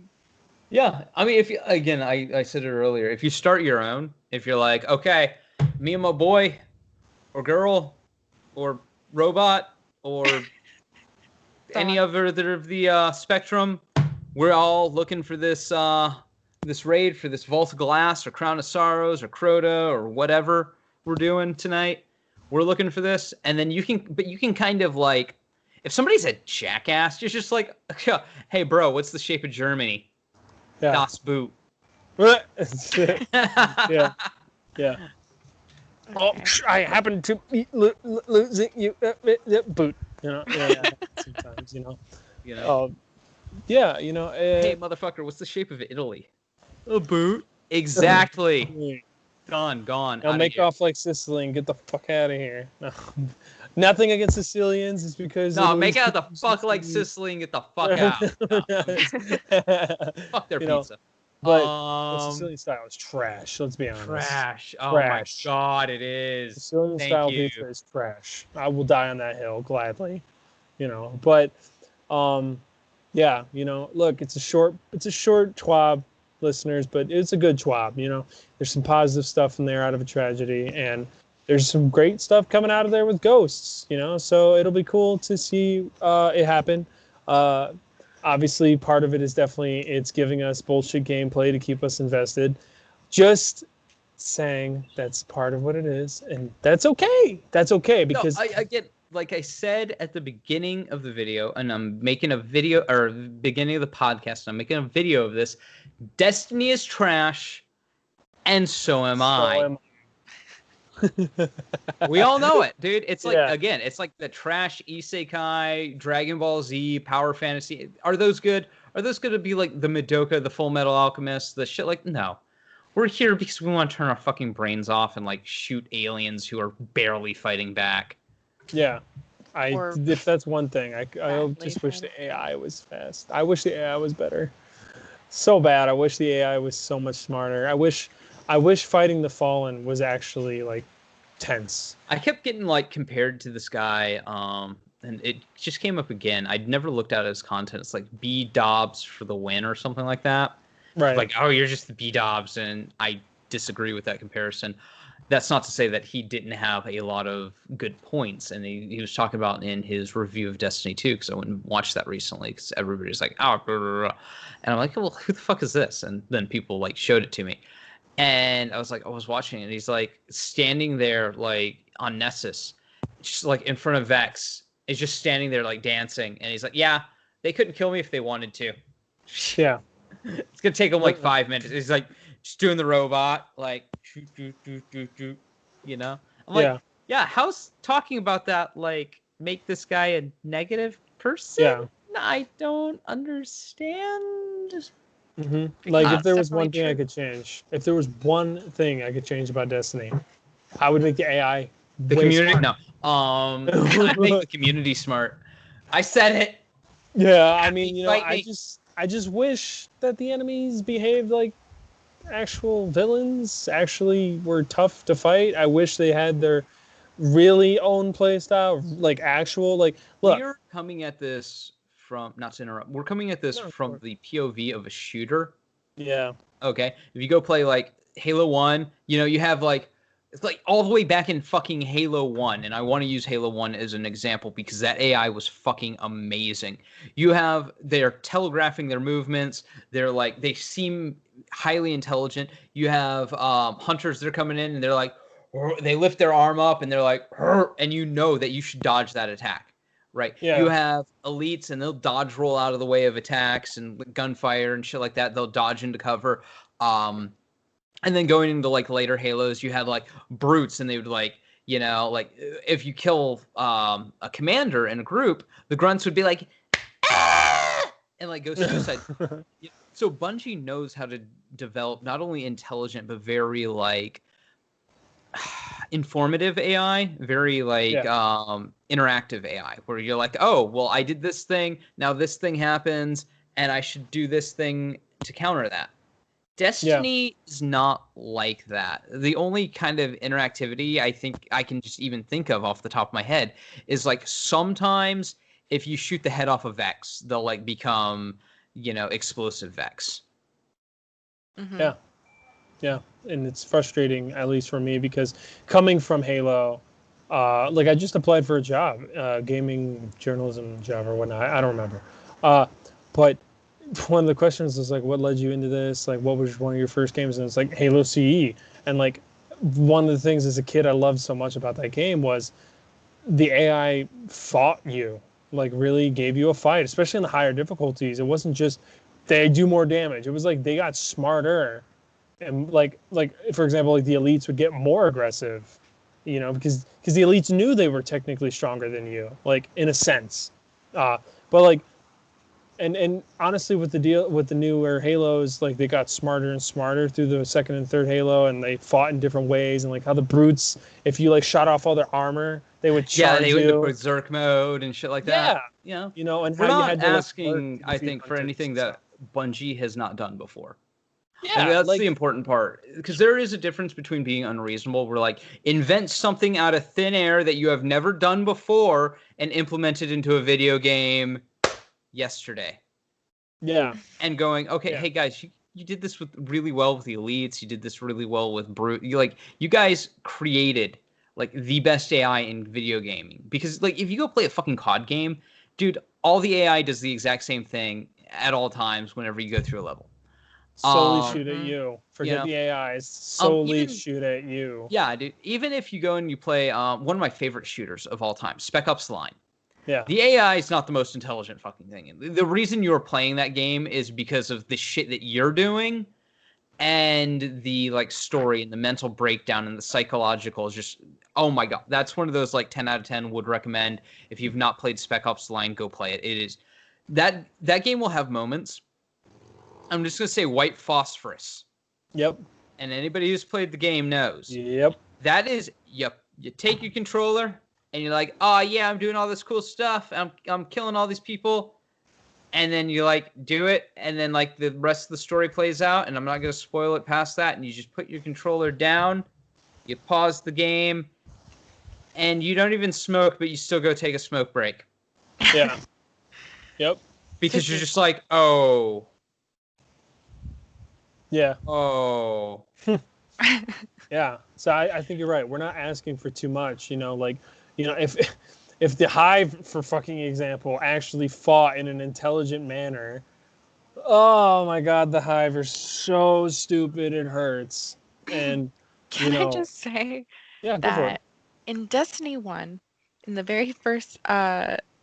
Yeah, I mean, if you, again, I said it earlier, if you start your own, if you're like, okay, me and my boy, or girl, or robot, or any other of the spectrum, we're all looking for this raid for this Vault of Glass or Crown of Sorrows or Crota or whatever we're doing tonight. We're looking for this, and then you can kind of like, if somebody's a jackass, you're just like, hey bro, what's the shape of Germany? Yeah. Das Boot. Yeah. Oh, I happen to be losing you, boot. Yeah, sometimes, yeah, hey, motherfucker, what's the shape of Italy? A boot. Exactly. Done. Gone. Now make off like Sicily and get the fuck out of here. No. Nothing against Sicilians. It's because make out the fuck like Sicily and get the fuck out. Fuck their pizza. But Sicilian style is trash. Let's be honest. Trash. Oh my god, it is. Sicilian style pizza is trash. I will die on that hill gladly. But yeah, look, it's a short TWAB, listeners, but it's a good TWAB. There's some positive stuff in there out of a tragedy, and there's some great stuff coming out of there with ghosts. So it'll be cool to see it happen. Obviously, part of it is definitely it's giving us bullshit gameplay to keep us invested. Just saying that's part of what it is, and that's okay. That's okay because I get, like I said at the beginning of the video, and I'm making a video, or beginning of the podcast, I'm making a video of this. Destiny is trash, and so am I. We all know it, dude. It's like, again, it's like the trash isekai, Dragon Ball Z, Power Fantasy. Are those good? Are those going to be like the Madoka, the Full Metal Alchemist, the shit? Like, no. We're here because we want to turn our fucking brains off and like shoot aliens who are barely fighting back. Yeah. If that's one thing, I just wish the AI was fast. I wish the AI was better. So bad. I wish the AI was so much smarter. I wish fighting the Fallen was actually like tense. I kept getting like compared to this guy, and it just came up again. I'd never looked at his content. It's like B Dobbs for the win or something like that. Right. Like, oh, you're just the B Dobbs, and I disagree with that comparison. That's not to say that he didn't have a lot of good points, and he was talking about in his review of Destiny 2, because I went and watched that recently, because everybody's like, oh, blah, blah, blah. And I'm like, well, who the fuck is this? And then people like showed it to me, and I was like, I was watching it, and he's like standing there like on Nessus, just like in front of Vex, is just standing there like dancing, and he's like, yeah, they couldn't kill me if they wanted to. Yeah. It's gonna take him like 5 minutes. He's like just doing the robot, like, you know. I'm like, yeah. How's talking about that like make this guy a negative person? Yeah. I don't understand. Like, if there was definitely one thing I true. could change, if there was one thing I could change about Destiny, I would make the AI The way community, smarter. no. I make the community smart. I said it. Yeah, I mean, you know, Fight I me. just wish that the enemies behaved like actual villains, actually were tough to fight. I wish they had their really own play style, like actual, like, look. We're coming at this from, not to interrupt, we're coming at this No, of from course. the POV of a shooter. Yeah. Okay, if you go play like Halo 1, you know, you have like, it's like all the way back in fucking Halo 1, and I want to use Halo 1 as an example because that AI was fucking amazing. They're telegraphing their movements, they seem highly intelligent. You have hunters that are coming in and they're like, they lift their arm up and they're like, and you know that you should dodge that attack. Right. Yeah. You have elites and they'll dodge roll out of the way of attacks and gunfire and shit like that. They'll dodge into cover. And then going into like later Halos, you have like brutes, and they would like, you know, like if you kill a commander in a group, the grunts would be like, ah! And like go suicide. So Bungie knows how to develop not only intelligent but very like informative AI, very like interactive AI, where you're like, oh, well, I did this thing, now this thing happens, and I should do this thing to counter that. Destiny is not like that. The only kind of interactivity I think I can just even think of off the top of my head is like sometimes if you shoot the head off of Vex, they'll like become, you know, explosive Vex. Yeah. Yeah. And it's frustrating, at least for me, because coming from Halo, like I just applied for a job, gaming journalism job or whatnot. I don't remember. But one of the questions was like, what led you into this? Like, what was one of your first games? And it's like Halo CE. And like, one of the things as a kid I loved so much about that game was the AI fought you, like really gave you a fight, especially in the higher difficulties. It wasn't just they do more damage. It was like they got smarter. And like for example, like the elites would get more aggressive, you know, because the elites knew they were technically stronger than you, like in a sense. But like, and honestly, with the newer Halos, like they got smarter and smarter through the second and third Halo, and they fought in different ways. And like how the brutes, if you like shot off all their armor, they would charge they went you. into berserk mode and shit like that. Yeah, you know, and we're how you not had to like, asking, to I defeat think, for hunters anything and that stuff. Bungie has not done before. Yeah, Like, that's like, the important part, because there is a difference between being unreasonable. We're like, invent something out of thin air that you have never done before and implement it into a video game yesterday. Yeah. And going, okay, hey guys, you did this really well with the elites. You did this really well with brute. You guys created like the best AI in video gaming, because like if you go play a fucking COD game, dude, all the AI does the exact same thing at all times whenever you go through a level. Solely shoot at you. Forget you know, the AIs. Solely even, shoot at you. Yeah, dude. Even if you go and you play one of my favorite shooters of all time, Spec Ops: The Line. Yeah. The AI is not the most intelligent fucking thing. The reason you're playing that game is because of the shit that you're doing, and the like story and the mental breakdown and the psychological is just, oh my god. That's one of those like 10 out of 10 would recommend. If you've not played Spec Ops: The Line, go play it. It is that game will have moments. I'm just gonna say white phosphorus. Yep. And anybody who's played the game knows. Yep. That is, you take your controller and you're like, oh yeah, I'm doing all this cool stuff. I'm killing all these people. And then you like do it, and then like the rest of the story plays out, and I'm not gonna spoil it past that, and you just put your controller down, you pause the game, and you don't even smoke, but you still go take a smoke break. Yeah. Yep. Because you're just like, oh. Yeah. Oh. Yeah. So I think you're right. We're not asking for too much. If the Hive, for fucking example, actually fought in an intelligent manner, oh my God, the Hive are so stupid it hurts. And Can I just say yeah, go for it. that in Destiny 1, in the very first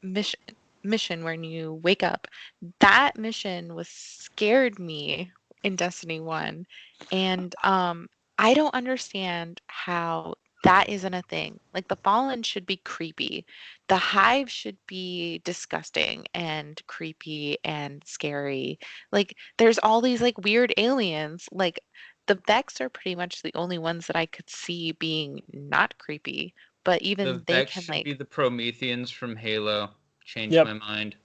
mission mission when you wake up, that mission was scared me in Destiny 1. And I don't understand how that isn't a thing. Like the Fallen should be creepy. The Hive should be disgusting and creepy and scary. Like there's all these like weird aliens. Like the Vex are pretty much the only ones that I could see being not creepy, but The even they Vex can should be like, the Prometheans from Halo. Changed Yep. my mind.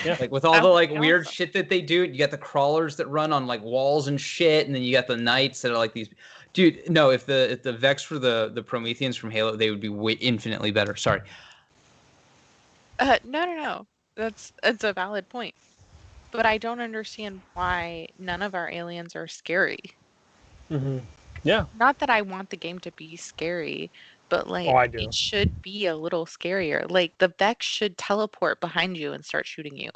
Yeah. Like with all that the would like be weird awesome. shit that they do, you got the crawlers that run on like walls and shit, and then you got the knights that are like these. Dude, no, if the Vex were the Prometheans from Halo, they would be infinitely better. Sorry. No, no, no. That's a valid point. But I don't understand why none of our aliens are scary. Hmm. Yeah. Not that I want the game to be scary, but Oh, I like do. it should be a little scarier. Like the Vex should teleport behind you and start shooting you.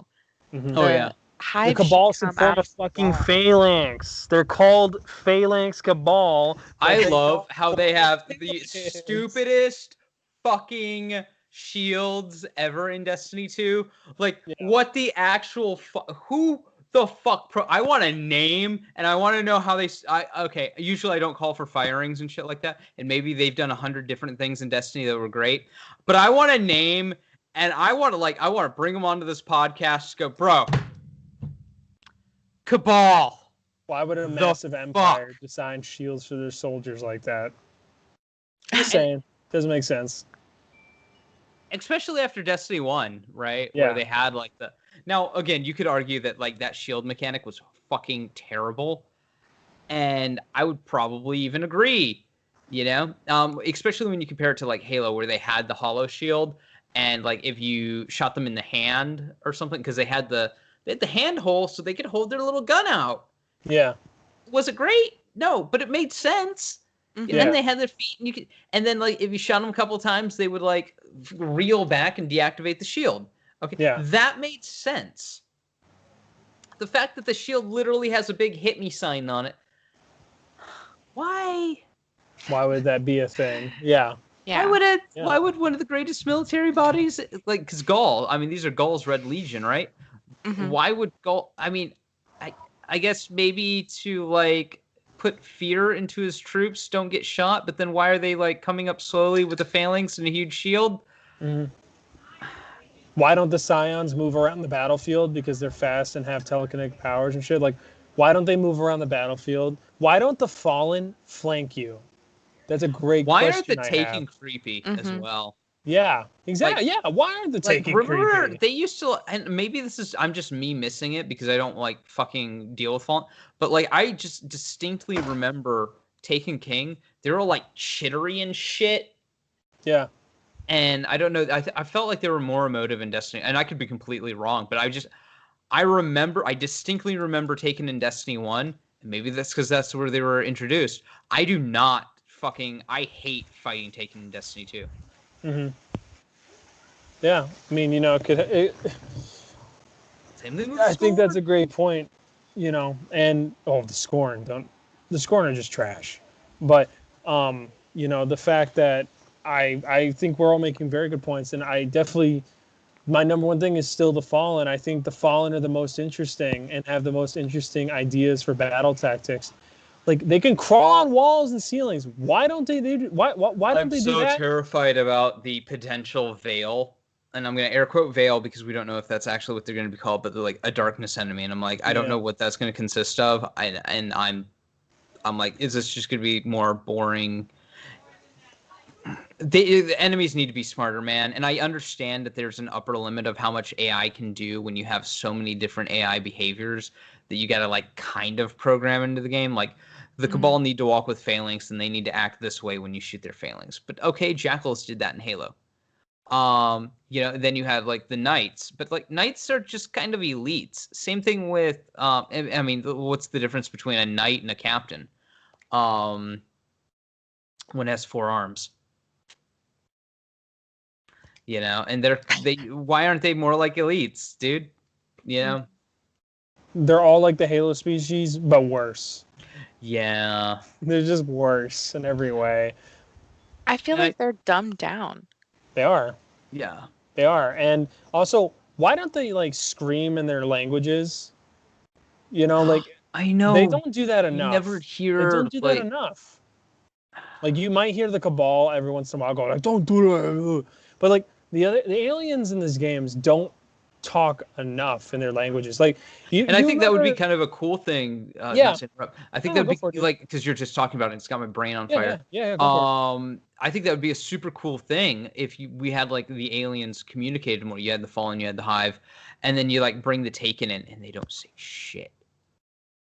Hmm. Oh yeah. The The Hive should Cabal should come form out a of the fucking wall. phalanx. They're called Phalanx Cabal, but I they love don't how they form a have the phalanx. stupidest fucking shields ever in Destiny 2. Like, Yeah. what the actual who the fuck I want a name and I want to know how they okay, usually I don't call for firings and shit like that, and maybe they've done 100 different things in Destiny that were great, but I want a name and I want to bring them onto this podcast, just go, "Bro, Cabal. Why would a The massive fuck?" empire design shields for their soldiers like that? Just And saying. Doesn't make sense. Especially after Destiny 1, right? Where Yeah. they had like the now again, you could argue that like that shield mechanic was fucking terrible. And I would probably even agree, you know? Especially when you compare it to like Halo where they had the hollow shield and like if you shot them in the hand or something, because they had the hand hole so they could hold their little gun out. Yeah. Was it great? No, but it made sense. And then Yeah. mhm. they had their feet, and you could, and then like if you shot them a couple times, they would like reel back and deactivate the shield. Okay, Yeah. that made sense. The fact that the shield literally has a big "hit me" sign on it. Why? Why would that be a thing? Yeah. Why Yeah. would it? Yeah. Why would one of the greatest military bodies like because Gaul? I mean, these are Gaul's Red Legion, right? Mhm. Why would Gaul? I mean, I I guess maybe to like put fear into his troops, don't get shot. But then why are they like coming up slowly with a phalanx and a huge shield? Hmm. Why don't the Scions move around the battlefield because they're fast and have telekinetic powers and shit? Like, why don't they move around the battlefield? Why don't the Fallen flank you? That's a great Why aren't the question I have. Taken creepy as Mhm. well? Yeah, Like, exactly. Yeah, why aren't the Taken remember creepy? they used to, and maybe this is I'm just me missing it because I don't like fucking deal with Fallen, but like I just distinctly remember Taken King. They were like chittery and shit, Yeah, and I don't know. I felt like they were more emotive in Destiny, and I could be completely wrong, but I distinctly remember Taken in Destiny 1, and maybe that's because that's where they were introduced. I do not fucking I hate fighting Taken in Destiny 2. hmm, yeah. I mean, Same thing with I think that's Scorn. a great point. And the Scorn don't. The Scorn are just trash. But the fact that I think we're all making very good points, and I definitely my number one thing is still the Fallen. I think the Fallen are the most interesting and have the most interesting ideas for battle tactics. Like they can crawl on walls and ceilings. Why don't why don't I'm they do so that? terrified about the potential veil. And I'm gonna air quote veil because we don't know if that's actually what they're gonna be called, but they're like a darkness enemy, and I'm like, I don't Yeah. know what that's gonna consist of. I'm like, is this just gonna be more boring? The enemies need to be smarter, man. And I understand that there's an upper limit of how much AI can do when you have so many different AI behaviors that you gotta like kind of program into the game. Like the Mhm. Cabal need to walk with phalanx and they need to act this way when you shoot their phalanx. But okay, Jackals did that in Halo. Then you have like the Knights, but like Knights are just kind of elites. Same thing with I mean, what's the difference between a knight and a captain? Um one has 4 arms. You know, and why aren't they more like elites, dude? You know? They're all like the Halo species, but worse. Yeah. They're just worse in every way. I feel like they're dumbed down. They are. Yeah. They are. And also, why don't they like scream in their languages? You know, like I know they don't do that enough. You never hear they don't do that enough. Like you might hear the Cabal every once in a while go like, "Don't do that," but like the aliens in these games don't talk enough in their languages. Like I think that would be kind of a cool thing. Yeah. Not to interrupt. I think that would be like, because you're just talking about it, it's got my brain on fire. Yeah, go for it. I think that would be a super cool thing if we had like the aliens communicated more. You had the Fallen, you had the Hive, and then you like bring the Taken in, and they don't say shit,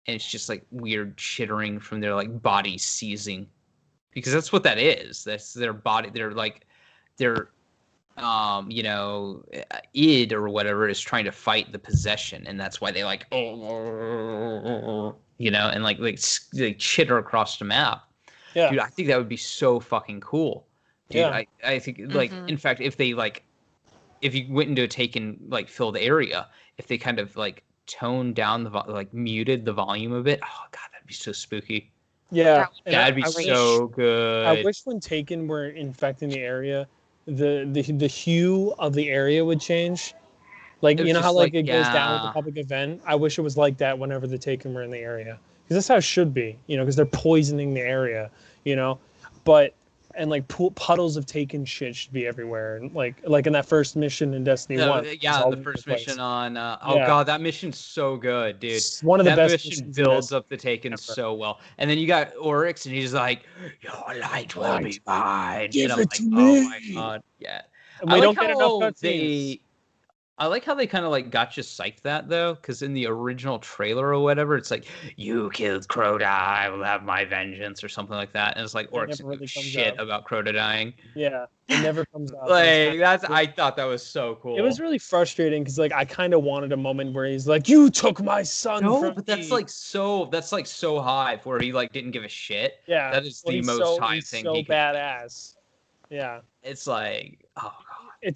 and it's just like weird chittering from their like bodies seizing, because that's what that is. That's their body. They're like their you know, id or whatever is trying to fight the possession, and that's why they like, you know, and like they chitter across the map. Yeah, dude, I think that would be so fucking cool, dude. Yeah. I think like in fact, if they like, if you went into a taken like filled area, if they kind of like toned down the like muted the volume a bit, oh god, that'd be so spooky. Yeah, that'd be so good. I wish when Taken were infecting the area, the hue of the area would change. Like, you know how like it goes down with the public event? I wish it was like that whenever the Taken were in the area. Because that's how it should be, you know, because they're poisoning the area, you know? But, and like puddles of Taken shit should be everywhere. And like in that first mission in Destiny 1. Yeah, the first mission on, oh god, that mission's so good, dude. It's one of the best mission builds up the Taken so well. And then you got Oryx, and he's like, your light will be mine. Give and I'm it like, to oh me. my god, yeah. And we don't get enough cutscenes. I like how they kind of like got you psyched that though, because in the original trailer or whatever, it's like, you killed Crota, I will have my vengeance or something like that, and it's like Oryx really shit about Crota dying. Yeah, it never comes out. Like I thought that was so cool. It was really frustrating because like I kind of wanted a moment where he's like, "You took my son." No, but that's like so high where he like didn't give a shit. Yeah, that is the most high thing. So badass. Yeah, it's like, oh god.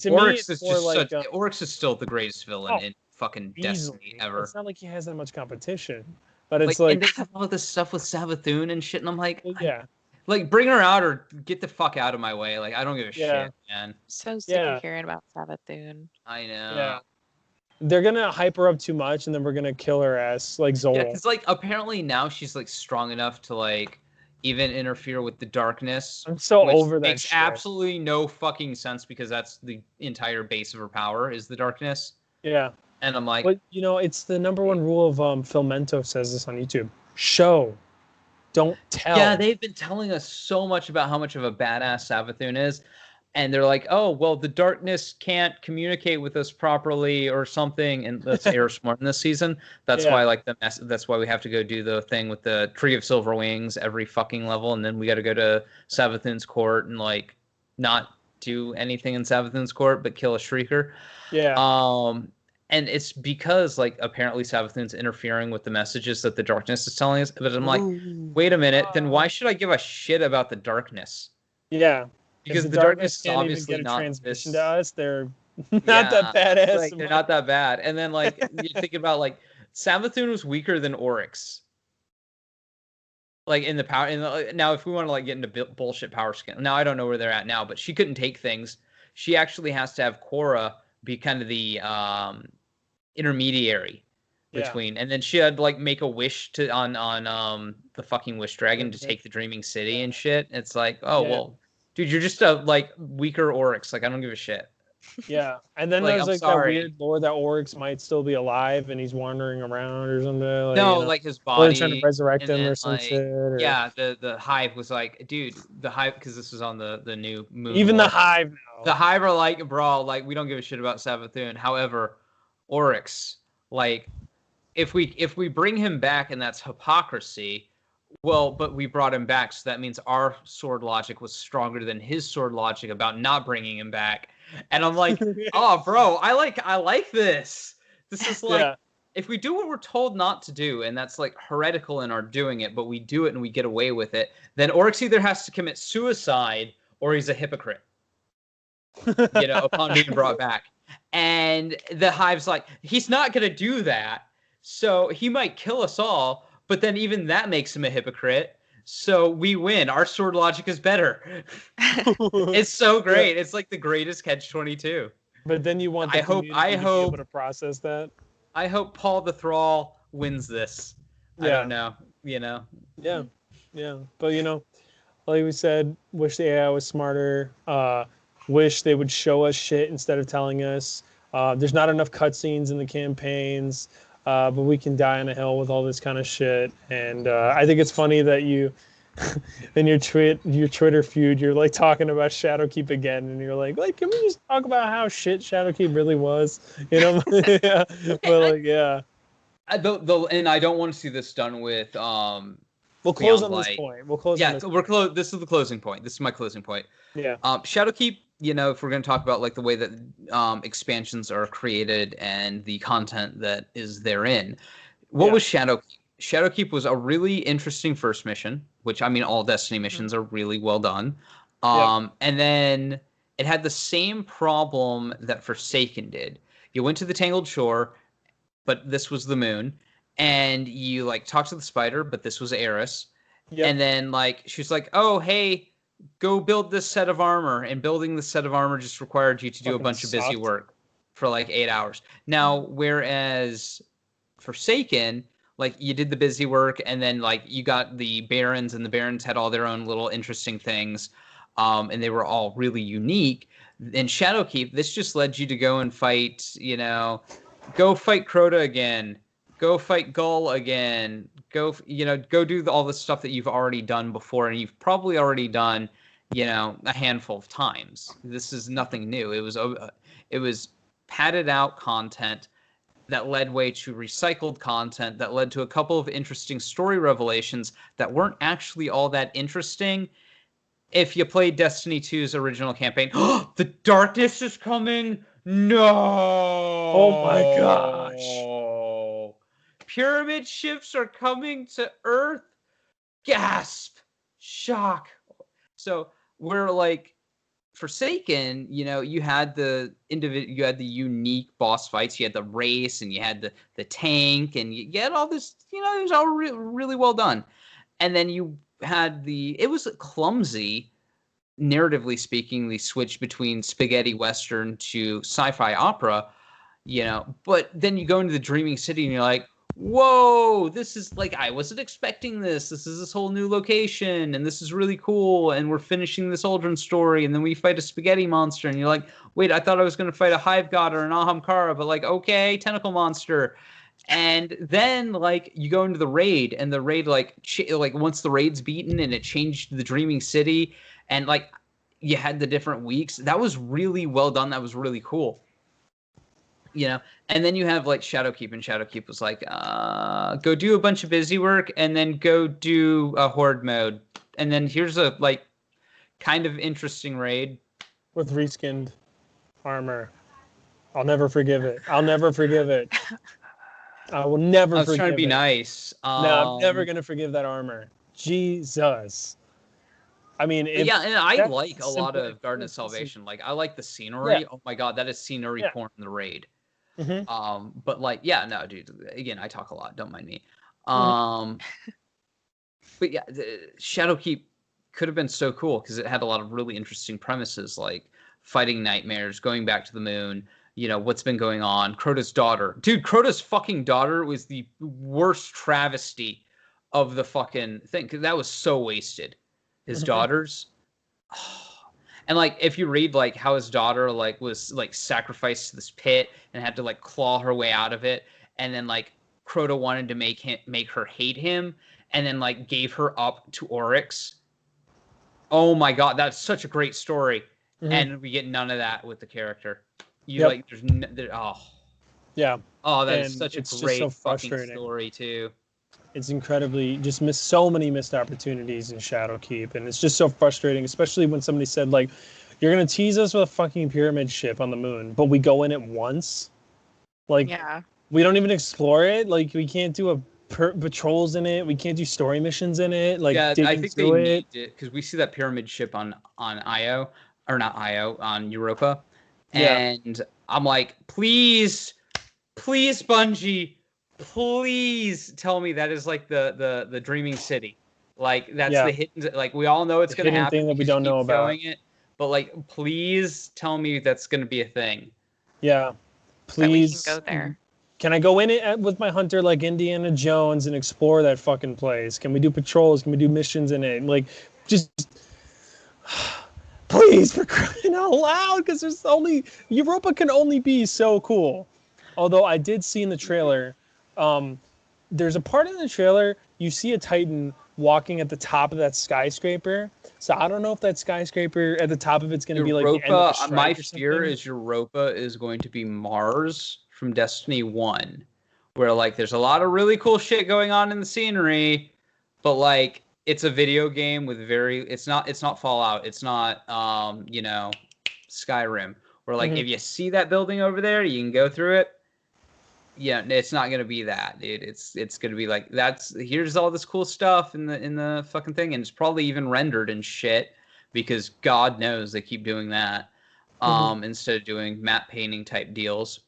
Oryx is just like Oryx is still the greatest villain in fucking Destiny ever. It's not like he has that much competition, but it's like and they have all this stuff with Savathun and shit, and I'm like, yeah, like bring her out or get the fuck out of my way. Like I don't give a shit, man. So sick of hearing about Savathun. I know. Yeah. They're gonna hype her up too much, and then we're gonna kill her ass like Zola. Yeah, because like apparently now she's like strong enough to like even interfere with the darkness. I'm so over that. Makes absolutely no fucking sense because that's the entire base of her power is the darkness. Yeah. And I'm like, but you know, it's the number one rule of Philmento says this on YouTube. Show, don't tell. Yeah, they've been telling us so much about how much of a badass Savathun is. And they're like, oh, well, the darkness can't communicate with us properly or something. And that's air smart in this season. That's why, like, that's why we have to go do the thing with the Tree of Silver Wings every fucking level. And then we got to go to Savathun's court and, like, not do anything in Savathun's court, but kill a Shrieker. Yeah. And it's because, like, apparently Savathun's interfering with the messages that the darkness is telling us. But I'm like, wait a minute. Then why should I give a shit about the darkness? Yeah. Because the darkness can't obviously even get a transmission to us. They're not that badass. Like, they're not that bad. And then like you think about like Savathun was weaker than Oryx. Like in the power. Now, if we want to like get into bullshit power scale, now I don't know where they're at now, but she couldn't take things. She actually has to have Korra be kind of the intermediary between, and then she had like make a wish on the fucking wish dragon to take the Dreaming City and shit. It's like, well. Dude, you're just a like weaker Oryx. Like I don't give a shit. Yeah, and then there's like that weird lore that Oryx might still be alive and he's wandering around or something. Like, no, like his body. They're trying to resurrect him or some shit. Or... Yeah, the Hive was like, dude, the Hive, because this is on the new moon. Even the Hive now. The Hive are like, bro, like we don't give a shit about Savathun. However, Oryx, like, if we bring him back and that's hypocrisy. Well, but we brought him back, so that means our sword logic was stronger than his sword logic about not bringing him back. And I'm like, oh, bro, I like this. This is like, if we do what we're told not to do, and that's like heretical in our doing it, but we do it and we get away with it, then Oryx either has to commit suicide or he's a hypocrite. Upon being brought back. And the Hive's like, he's not going to do that. So he might kill us all, but then even that makes him a hypocrite. So we win. Our sword logic is better. It's so great. It's like the greatest catch-22. But then you want the community to be able to process that. I hope Paul the Thrall wins this. I don't know. Yeah. But like we said, wish the AI was smarter. Wish they would show us shit instead of telling us. There's not enough cutscenes in the campaigns, but we can die on a hill with all this kind of shit. And I think it's funny that you, in your Twitter feud, you're like talking about Shadowkeep again, and you're like, can we just talk about how shit Shadowkeep really was? Yeah. But yeah. And I don't want to see this done with. We'll close on this point. We're close. This is the closing point. This is my closing point. Yeah. Shadowkeep. If we're going to talk about like the way that expansions are created and the content that is therein, what was Shadowkeep? Shadowkeep was a really interesting first mission, which all Destiny missions are really well done. And then it had the same problem that Forsaken did. You went to the Tangled Shore, but this was the moon, and you like talked to the spider, but this was Eris. Yep. And then like she was like, "Oh, hey, go build this set of armor," and building the set of armor just required you to do a bunch of busy work for like 8 hours. Now, whereas Forsaken, like you did the busy work, and then like you got the Barons, and the Barons had all their own little interesting things, and they were all really unique. In Shadowkeep, this just led you to go and fight, go fight Crota again, go fight Gull again, go do all the stuff that you've already done before, and you've probably already done, a handful of times. This is nothing new. It was padded out content that led way to recycled content that led to a couple of interesting story revelations that weren't actually all that interesting. If you played Destiny 2's original campaign, the darkness is coming. No! Oh my gosh! Pyramid ships are coming to Earth. Gasp! Shock! So we're like Forsaken. You had the unique boss fights. You had the race, and you had the tank, and you had all this. It was all really well done. And then you had it was clumsy. Narratively speaking, the switch between spaghetti western to sci-fi opera, but then you go into the Dreaming City and you're like, whoa, this is like, I wasn't expecting this. This is this whole new location, and this is really cool, and we're finishing this Aldrin story, and then we fight a spaghetti monster, and you're like, wait, I thought I was going to fight a hive god or an Ahamkara, but like, okay, tentacle monster. And then like you go into the raid, and the raid like once the raid's beaten and it changed the Dreaming City, and like you had the different weeks. That was really well done. That was really cool. And then you have like Shadowkeep, and Shadowkeep was like, go do a bunch of busy work, and then go do a horde mode, and then here's a like kind of interesting raid with reskinned armor. I'll never forgive it. I will never forgive it. I was trying to be nice. No, I'm never gonna forgive that armor. Jesus. And I like a lot of Garden of Salvation. Like I like the scenery. Yeah. Oh my god, that is scenery porn in the raid. Mm-hmm. But like, yeah, no, dude. Again, I talk a lot. Don't mind me. But yeah, Shadowkeep could have been so cool because it had a lot of really interesting premises, like fighting nightmares, going back to the moon. What's been going on. Crota's daughter. Dude, Crota's fucking daughter was the worst travesty of the fucking thing, because that was so wasted. His daughters. And like if you read like how his daughter like was like sacrificed to this pit and had to like claw her way out of it, and then like Crota wanted to make her hate him, and then like gave her up to Oryx. Oh my god, that's such a great story. And we get none of that with the character. Yeah. Oh, that is such a great fucking story too. It's incredibly so many missed opportunities in Shadowkeep, and it's just so frustrating, especially when somebody said like, "You're gonna tease us with a fucking pyramid ship on the moon, but we go in it once." Like, We don't even explore it. Like, we can't do patrols in it. We can't do story missions in it. Like, Yeah, I digging think they through need it. it because we see that pyramid ship on Io, or not Io, on Europa, Yeah. and I'm like, please, please, Bungie, please tell me that is like the dreaming city, like that's Yeah. the hidden. Like we all know it's The gonna hidden happen thing that we because you don't know keep about. showing it, but like, please tell me that's gonna be a thing. Yeah. That we can Please. go there. Can I go in it with my hunter like Indiana Jones and explore that fucking place? Can we do patrols? Can we do missions in it? Like, just please, for crying out loud, because there's only Europa can only be so cool. Although I did see in the trailer, there's a part in the trailer you see a Titan walking at the top of that skyscraper. So I don't know if that skyscraper at the top of it's going to be like the end of a Europa, strike my or fear something. is Europa is going to be Mars from Destiny 1, where like there's a lot of really cool shit going on in the scenery, but like it's a video game with it's not Fallout, it's not Skyrim, where like Mhm. if you see that building over there, you can go through it. Yeah, it's not gonna be that, dude. It's gonna be like here's all this cool stuff in the fucking thing, and it's probably even rendered and shit because God knows they keep doing that instead of doing map painting type deals.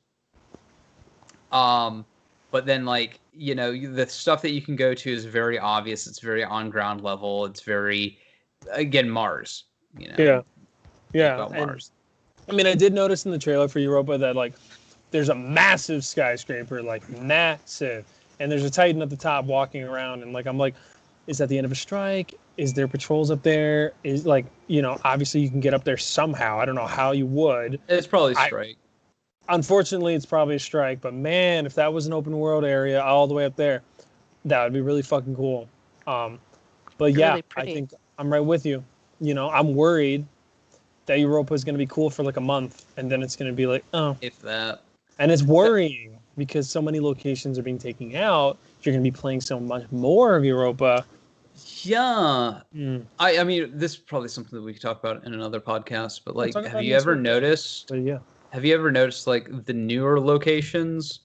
But then like the stuff that you can go to is very obvious. It's very on ground level. It's very again Mars. Yeah, Think yeah, about and Mars. I mean, I did notice in the trailer for Europa that like there's a massive skyscraper, like massive, and there's a Titan at the top walking around, and like I'm like, is that the end of a strike? Is there patrols up there? Is like obviously you can get up there somehow. I don't know how you would. It's probably I Strike. Unfortunately it's probably a strike, but man, if that was an open world area all the way up there, that would be really fucking cool. But Be yeah, really I pretty. think I'm right with you. I'm worried that Europa is going to be cool for like a month, and then it's going to be like, oh. If that. And it's worrying because so many locations are being taken out. You're going to be playing so much more of Europa. Yeah. Mm. I mean, this is probably something that we could talk about in another podcast, but We'll like, talk have about it you next ever week. noticed, But yeah. like the newer locations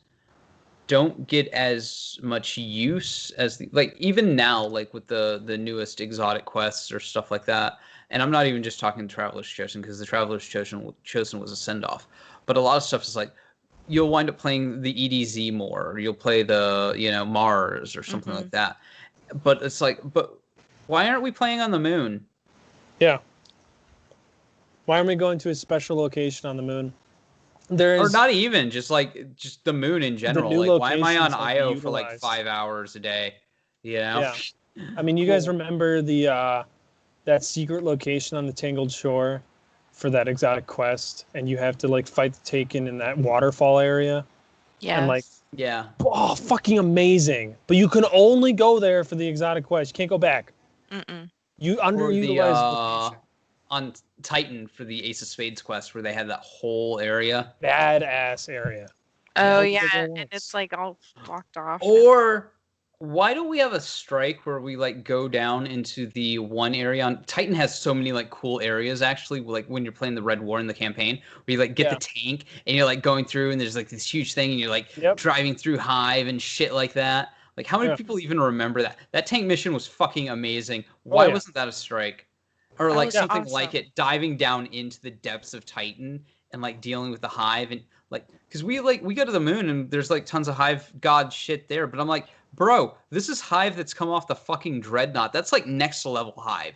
don't get as much use as like even now, like with the newest exotic quests or stuff like that. And I'm not even just talking Traveler's Chosen because the Traveler's Chosen was a send off, but a lot of stuff is like you'll wind up playing the EDZ more, or you'll play the Mars or something like that. But it's like, but why aren't we playing on the moon? Yeah. Why aren't we going to a special location on the moon? Or There's not even just the moon in the general. new Like, why am I on locations that be Io for like utilized. 5 hours a day? Yeah. I mean, you guys remember that secret location on the Tangled Shore for that exotic quest, and you have to like fight the Taken in that waterfall area, and like, Yes. Yeah. oh, fucking amazing! But you can only go there for the exotic quest. You can't go back. Mm-mm. You Or the underutilized location. on Titan for the Ace of Spades quest where they had that whole area. Badass area. Oh Only yeah, go there and once. it's like all blocked off. Or why don't we have a strike where we like go down into the one area on Titan has so many like cool areas actually, like when you're playing the Red War in the campaign, where you like get the tank and you're like going through and there's like this huge thing and you're like driving through Hive and shit like that. Like how many people even remember that? That tank mission was fucking amazing. Why wasn't that a strike? Or That like was something awesome. like it, diving down into the depths of Titan and like dealing with the Hive and like because we go to the moon and there's like tons of Hive god shit there, but I'm like, bro, this is Hive that's come off the fucking Dreadnought. That's like next level Hive.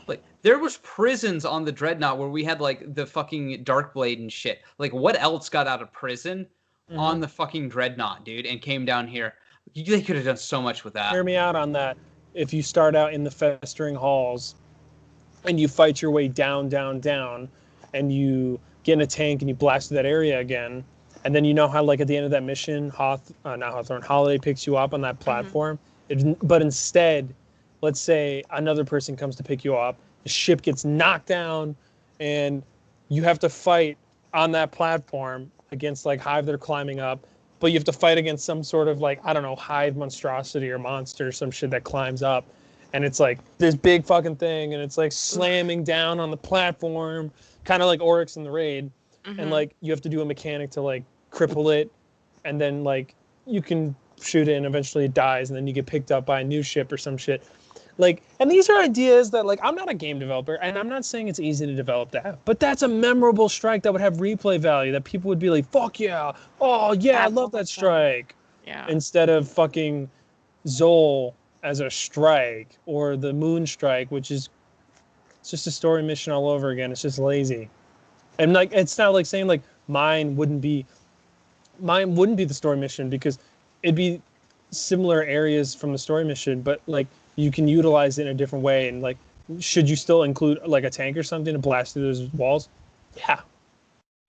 Like there was prisons on the Dreadnought where we had like the fucking Darkblade and shit. Like what else got out of prison on the fucking Dreadnought, dude, and came down here? They could have done so much with that. Hear me out on that. If you start out in the festering halls and you fight your way down, down, down, and you get in a tank and you blast through that area again, and then you know how like at the end of that mission, not Hawthorne, Holiday picks you up on that platform. But instead, let's say another person comes to pick you up, the ship gets knocked down, and you have to fight on that platform against like Hive that are climbing up, but you have to fight against some sort of like, I don't know, Hive monstrosity or monster, some shit that climbs up. And it's like this big fucking thing, and it's like slamming down on the platform, kind of like Oryx in the raid. And like you have to do a mechanic to like cripple it, and then like you can shoot it and eventually it dies, and then you get picked up by a new ship or some shit. Like, and these are ideas that, like, I'm not a game developer, and I'm not saying it's easy to develop that, but that's a memorable strike that would have replay value, that people would be like, fuck yeah, oh yeah, I love that strike. Yeah. Instead of fucking Zol as a strike, or the Moon Strike, which is it's just a story mission all over again. It's just lazy. And like, it's not like saying like mine wouldn't be the story mission, because it'd be similar areas from the story mission, but like you can utilize it in a different way. And like, should you still include like a tank or something to blast through those walls?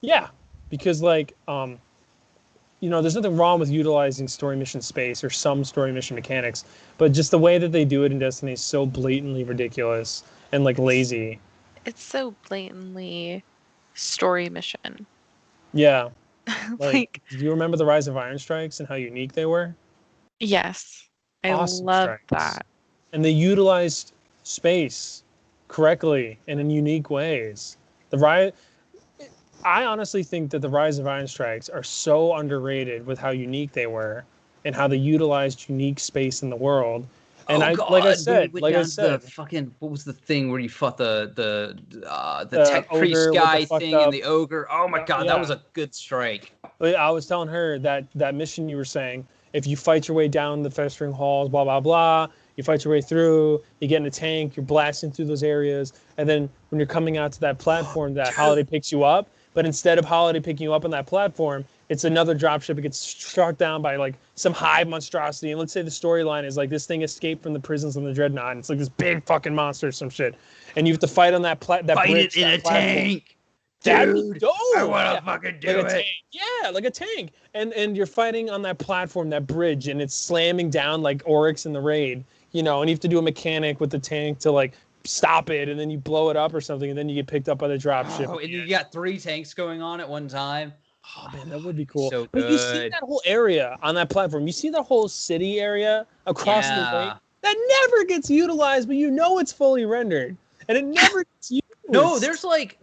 Yeah, because like there's nothing wrong with utilizing story mission space or some story mission mechanics, but just the way that they do it in Destiny is so blatantly ridiculous and like lazy. It's so blatantly story mission. Yeah. Like, do you remember the Rise of Iron Strikes and how unique they were? Yes. I Awesome love strikes. that. And they utilized space correctly and in unique ways. I honestly think that the Rise of Iron Strikes are so underrated with how unique they were and how they utilized unique space in the world. And like I said, the fucking, what was the thing where you fought the tech priest guy thing and the ogre? Oh my god, that was a good strike. I was telling her that mission you were saying, if you fight your way down the festering halls, blah blah blah, you fight your way through, you get in a tank, you're blasting through those areas, and then when you're coming out to that platform, that Holiday picks you up. But instead of Holiday picking you up on that platform, it's another dropship. It gets struck down by like some hive monstrosity. And let's say the storyline is like this thing escaped from the prisons on the Dreadnought. And it's like this big fucking monster or some shit. And you have to fight on that fight bridge, it in a tank. That'd be dope. I want to fucking do it. Yeah, like a tank. And you're fighting on that platform, that bridge, and it's slamming down like Oryx in the raid, and you have to do a mechanic with the tank to like stop it, and then you blow it up or something, and then you get picked up by the dropship. Oh, and you got 3 tanks going on at one time. Oh man, that would be cool. So but you see that whole area on that platform. You see the whole city area across the way. That never gets utilized, but it's fully rendered, and it never gets used. No, there's like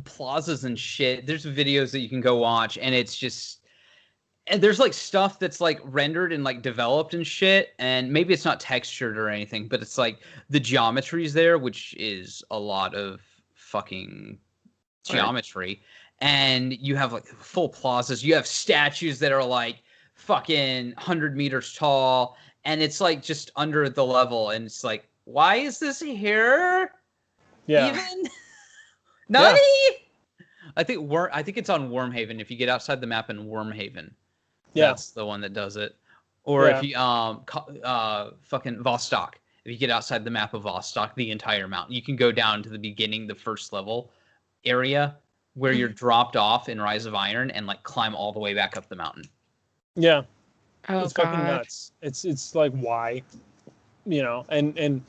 plazas and shit. There's videos that you can go watch, and it's just, and there's like stuff that's like rendered and like developed and shit, and maybe it's not textured or anything, but it's like the geometry's there, which is a lot of fucking geometry. Right. And you have like full plazas. You have statues that are like fucking 100 meters tall, and it's like just under the level, and it's like, why is this here? Yeah. Even Nutty? Yeah. I think it's on Wormhaven. If you get outside the map in Wormhaven, that's the one that does it. Or if you fucking Vostok. If you get outside the map of Vostok, the entire mountain, you can go down to the beginning, the first level area where you're dropped off in Rise of Iron, and like climb all the way back up the mountain. Yeah. Oh, it's fucking nuts. It's like, why? And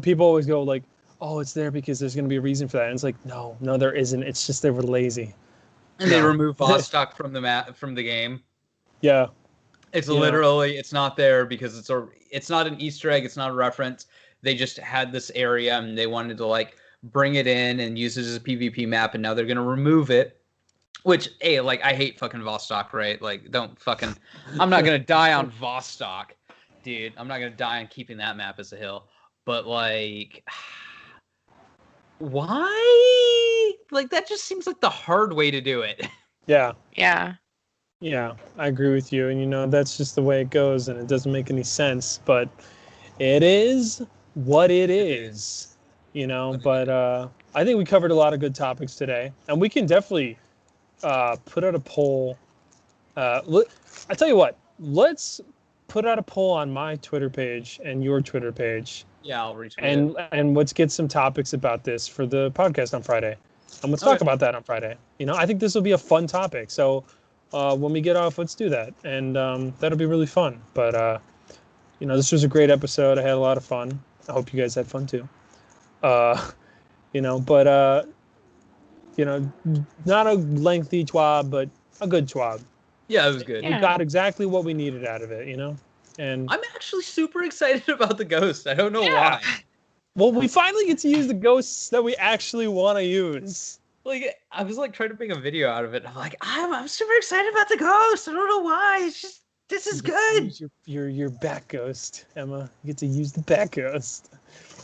people always go like, oh, it's there because there's going to be a reason for that. And it's like, no, there isn't. It's just they were lazy. And they remove Vostok from the map, from the game. Yeah. It's literally, it's not there because it's not an Easter egg. It's not a reference. They just had this area and they wanted to like bring it in and use it as a PvP map. And now they're going to remove it, which, hey, like I hate fucking Vostok, right? Like don't fucking, I'm not going to die on Vostok, dude. I'm not going to die on keeping that map as a hill, but like, why? Like that just seems like the hard way to do it. Yeah. Yeah. Yeah, I agree with you. And, that's just the way it goes, and it doesn't make any sense. But it is what it is, But I think we covered a lot of good topics today. And we can definitely put out a poll. I tell you what, let's put out a poll on my Twitter page and your Twitter page. Yeah, I'll retweet it. And let's get some topics about this for the podcast on Friday. And let's talk about that on Friday. I think this will be a fun topic. So when we get off, let's do that. And that'll be really fun. But, this was a great episode. I had a lot of fun. I hope you guys had fun too. Not a lengthy twab, but a good twab. Yeah, it was good. We got exactly what we needed out of it, And I'm actually super excited about the ghost. I don't know why. Well, we finally get to use the ghosts that we actually want to use. Like I was like trying to make a video out of it. I'm like, I'm super excited about the ghost. I don't know why. It's just this is You get to good. use your bat ghost, Emma. You get to use the bat ghost.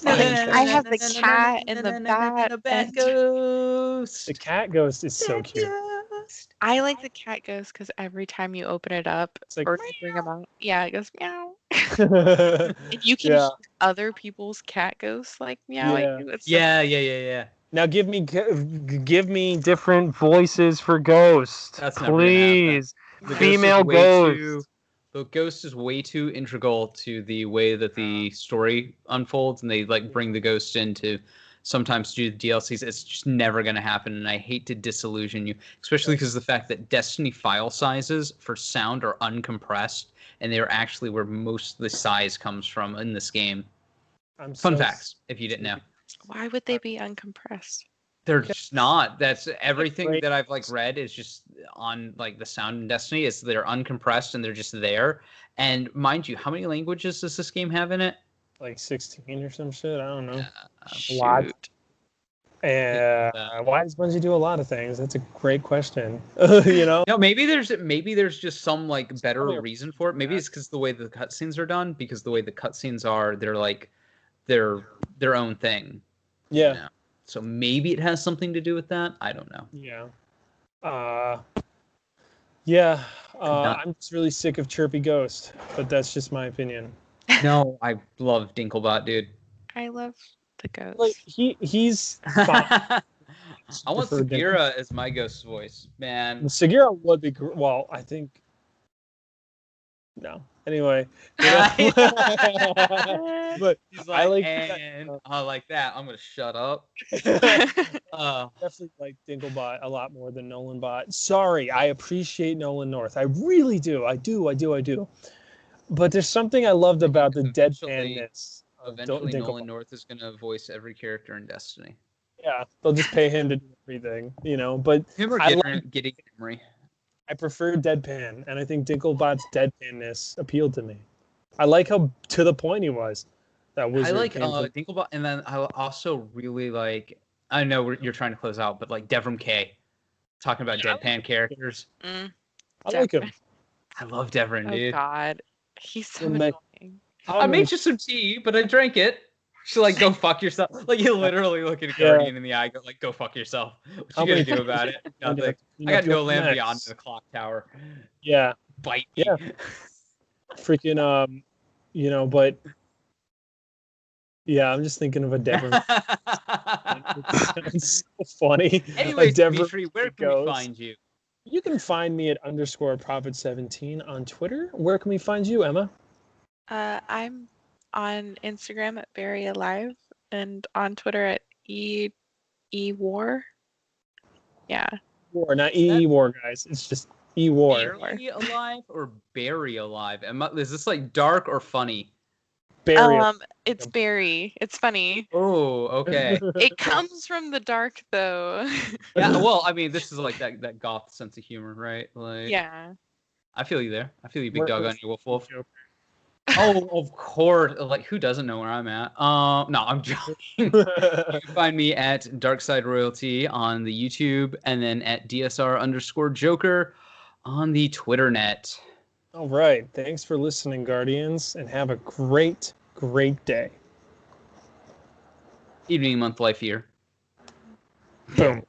No, I Fine. have the cat and the bat, Bat and ghost. The cat ghost is so Bat cute. ghost. I like the cat ghost because every time you open it up It's like, or you bring them out, yeah, it goes meow. And you can yeah, hear other people's cat ghosts like meowing. yeah. It's so Yeah. Now give me different voices for Ghost, That's never gonna happen. please. The Female Ghost. The ghost is way too integral to the way that the story unfolds, and they like bring the ghost in to sometimes do the DLCs. It's just never going to happen, and I hate to disillusion you, especially because the fact that Destiny file sizes for sound are uncompressed, and they are actually where most of the size comes from in this game. Fun facts, if you didn't know. Why would they be uncompressed? They're just not. That's everything Great. that I've like read is just on like the sound in Destiny. Is they're uncompressed and they're just there. And mind you, how many languages does this game have in it? Like 16 or some shit. I don't know. Shoot. And why does Bungie do a lot of things? That's a great question. No, maybe there's just some like better probably a reason for it. Maybe it's because the way the cutscenes are done. Because the way the cutscenes are, they're like their own thing. Yeah. You know? So maybe it has something to do with that. I don't know. Yeah. Yeah. Not- I'm just really sick of Chirpy Ghost, but that's just my opinion. No, I love Dinklebot, dude. I love the ghost. Like he's fine. I want prefer Sagira as my ghost voice, man. Sagira would be well, I think no. Anyway, but He's I like like that. I'm gonna shut up. definitely like Dinklebot a lot more than Nolan Bot. Sorry, I appreciate Nolan North. I really do. I do. But there's something I loved about the deadpanness. Eventually, Nolan North is gonna voice every character in Destiny. Yeah, they'll just pay him to do everything, But Him or getting Memory. I prefer deadpan, and I think Dinklebot's deadpanness appealed to me. I like how to the point he was. That wizard. I like Dinklebot, and then I also really like. I know you're trying to close out, but like Devram K, talking about deadpan characters. I like him. I love Devram, dude. Oh God, he's so annoying. I made you some tea, but I drank it. She's like, go fuck yourself. Like, you literally look at a Guardian in the eye, go like, go fuck yourself. What you gonna do about it? Nothing. I got no land beyond the clock tower. Yeah. Bite me. Yeah. Freaking, but yeah, I'm just thinking of a Devram. It's so funny. Anyway, like Dimitri, where can we find you? You can find me at _Prophet17 on Twitter. Where can we find you, Emma? I'm on Instagram at Very Alive and on Twitter at EWar. Yeah. War, not War, guys. It's just War. Barely Alive or Barry Alive? Is this like dark or funny? Barry. It's Barry. It's funny. Oh, okay. It comes from the dark though. Yeah, well, I mean, this is like that goth sense of humor, right? Like, yeah. I feel you there. I feel you, big dog on your wolf. Oh, of course. Like, who doesn't know where I'm at? No, I'm joking. You can find me at Darkside Royalty on the YouTube, and then at DSR_Joker on the Twitter net. All right. Thanks for listening, Guardians, and have a great day. Evening, month, life, year. Boom.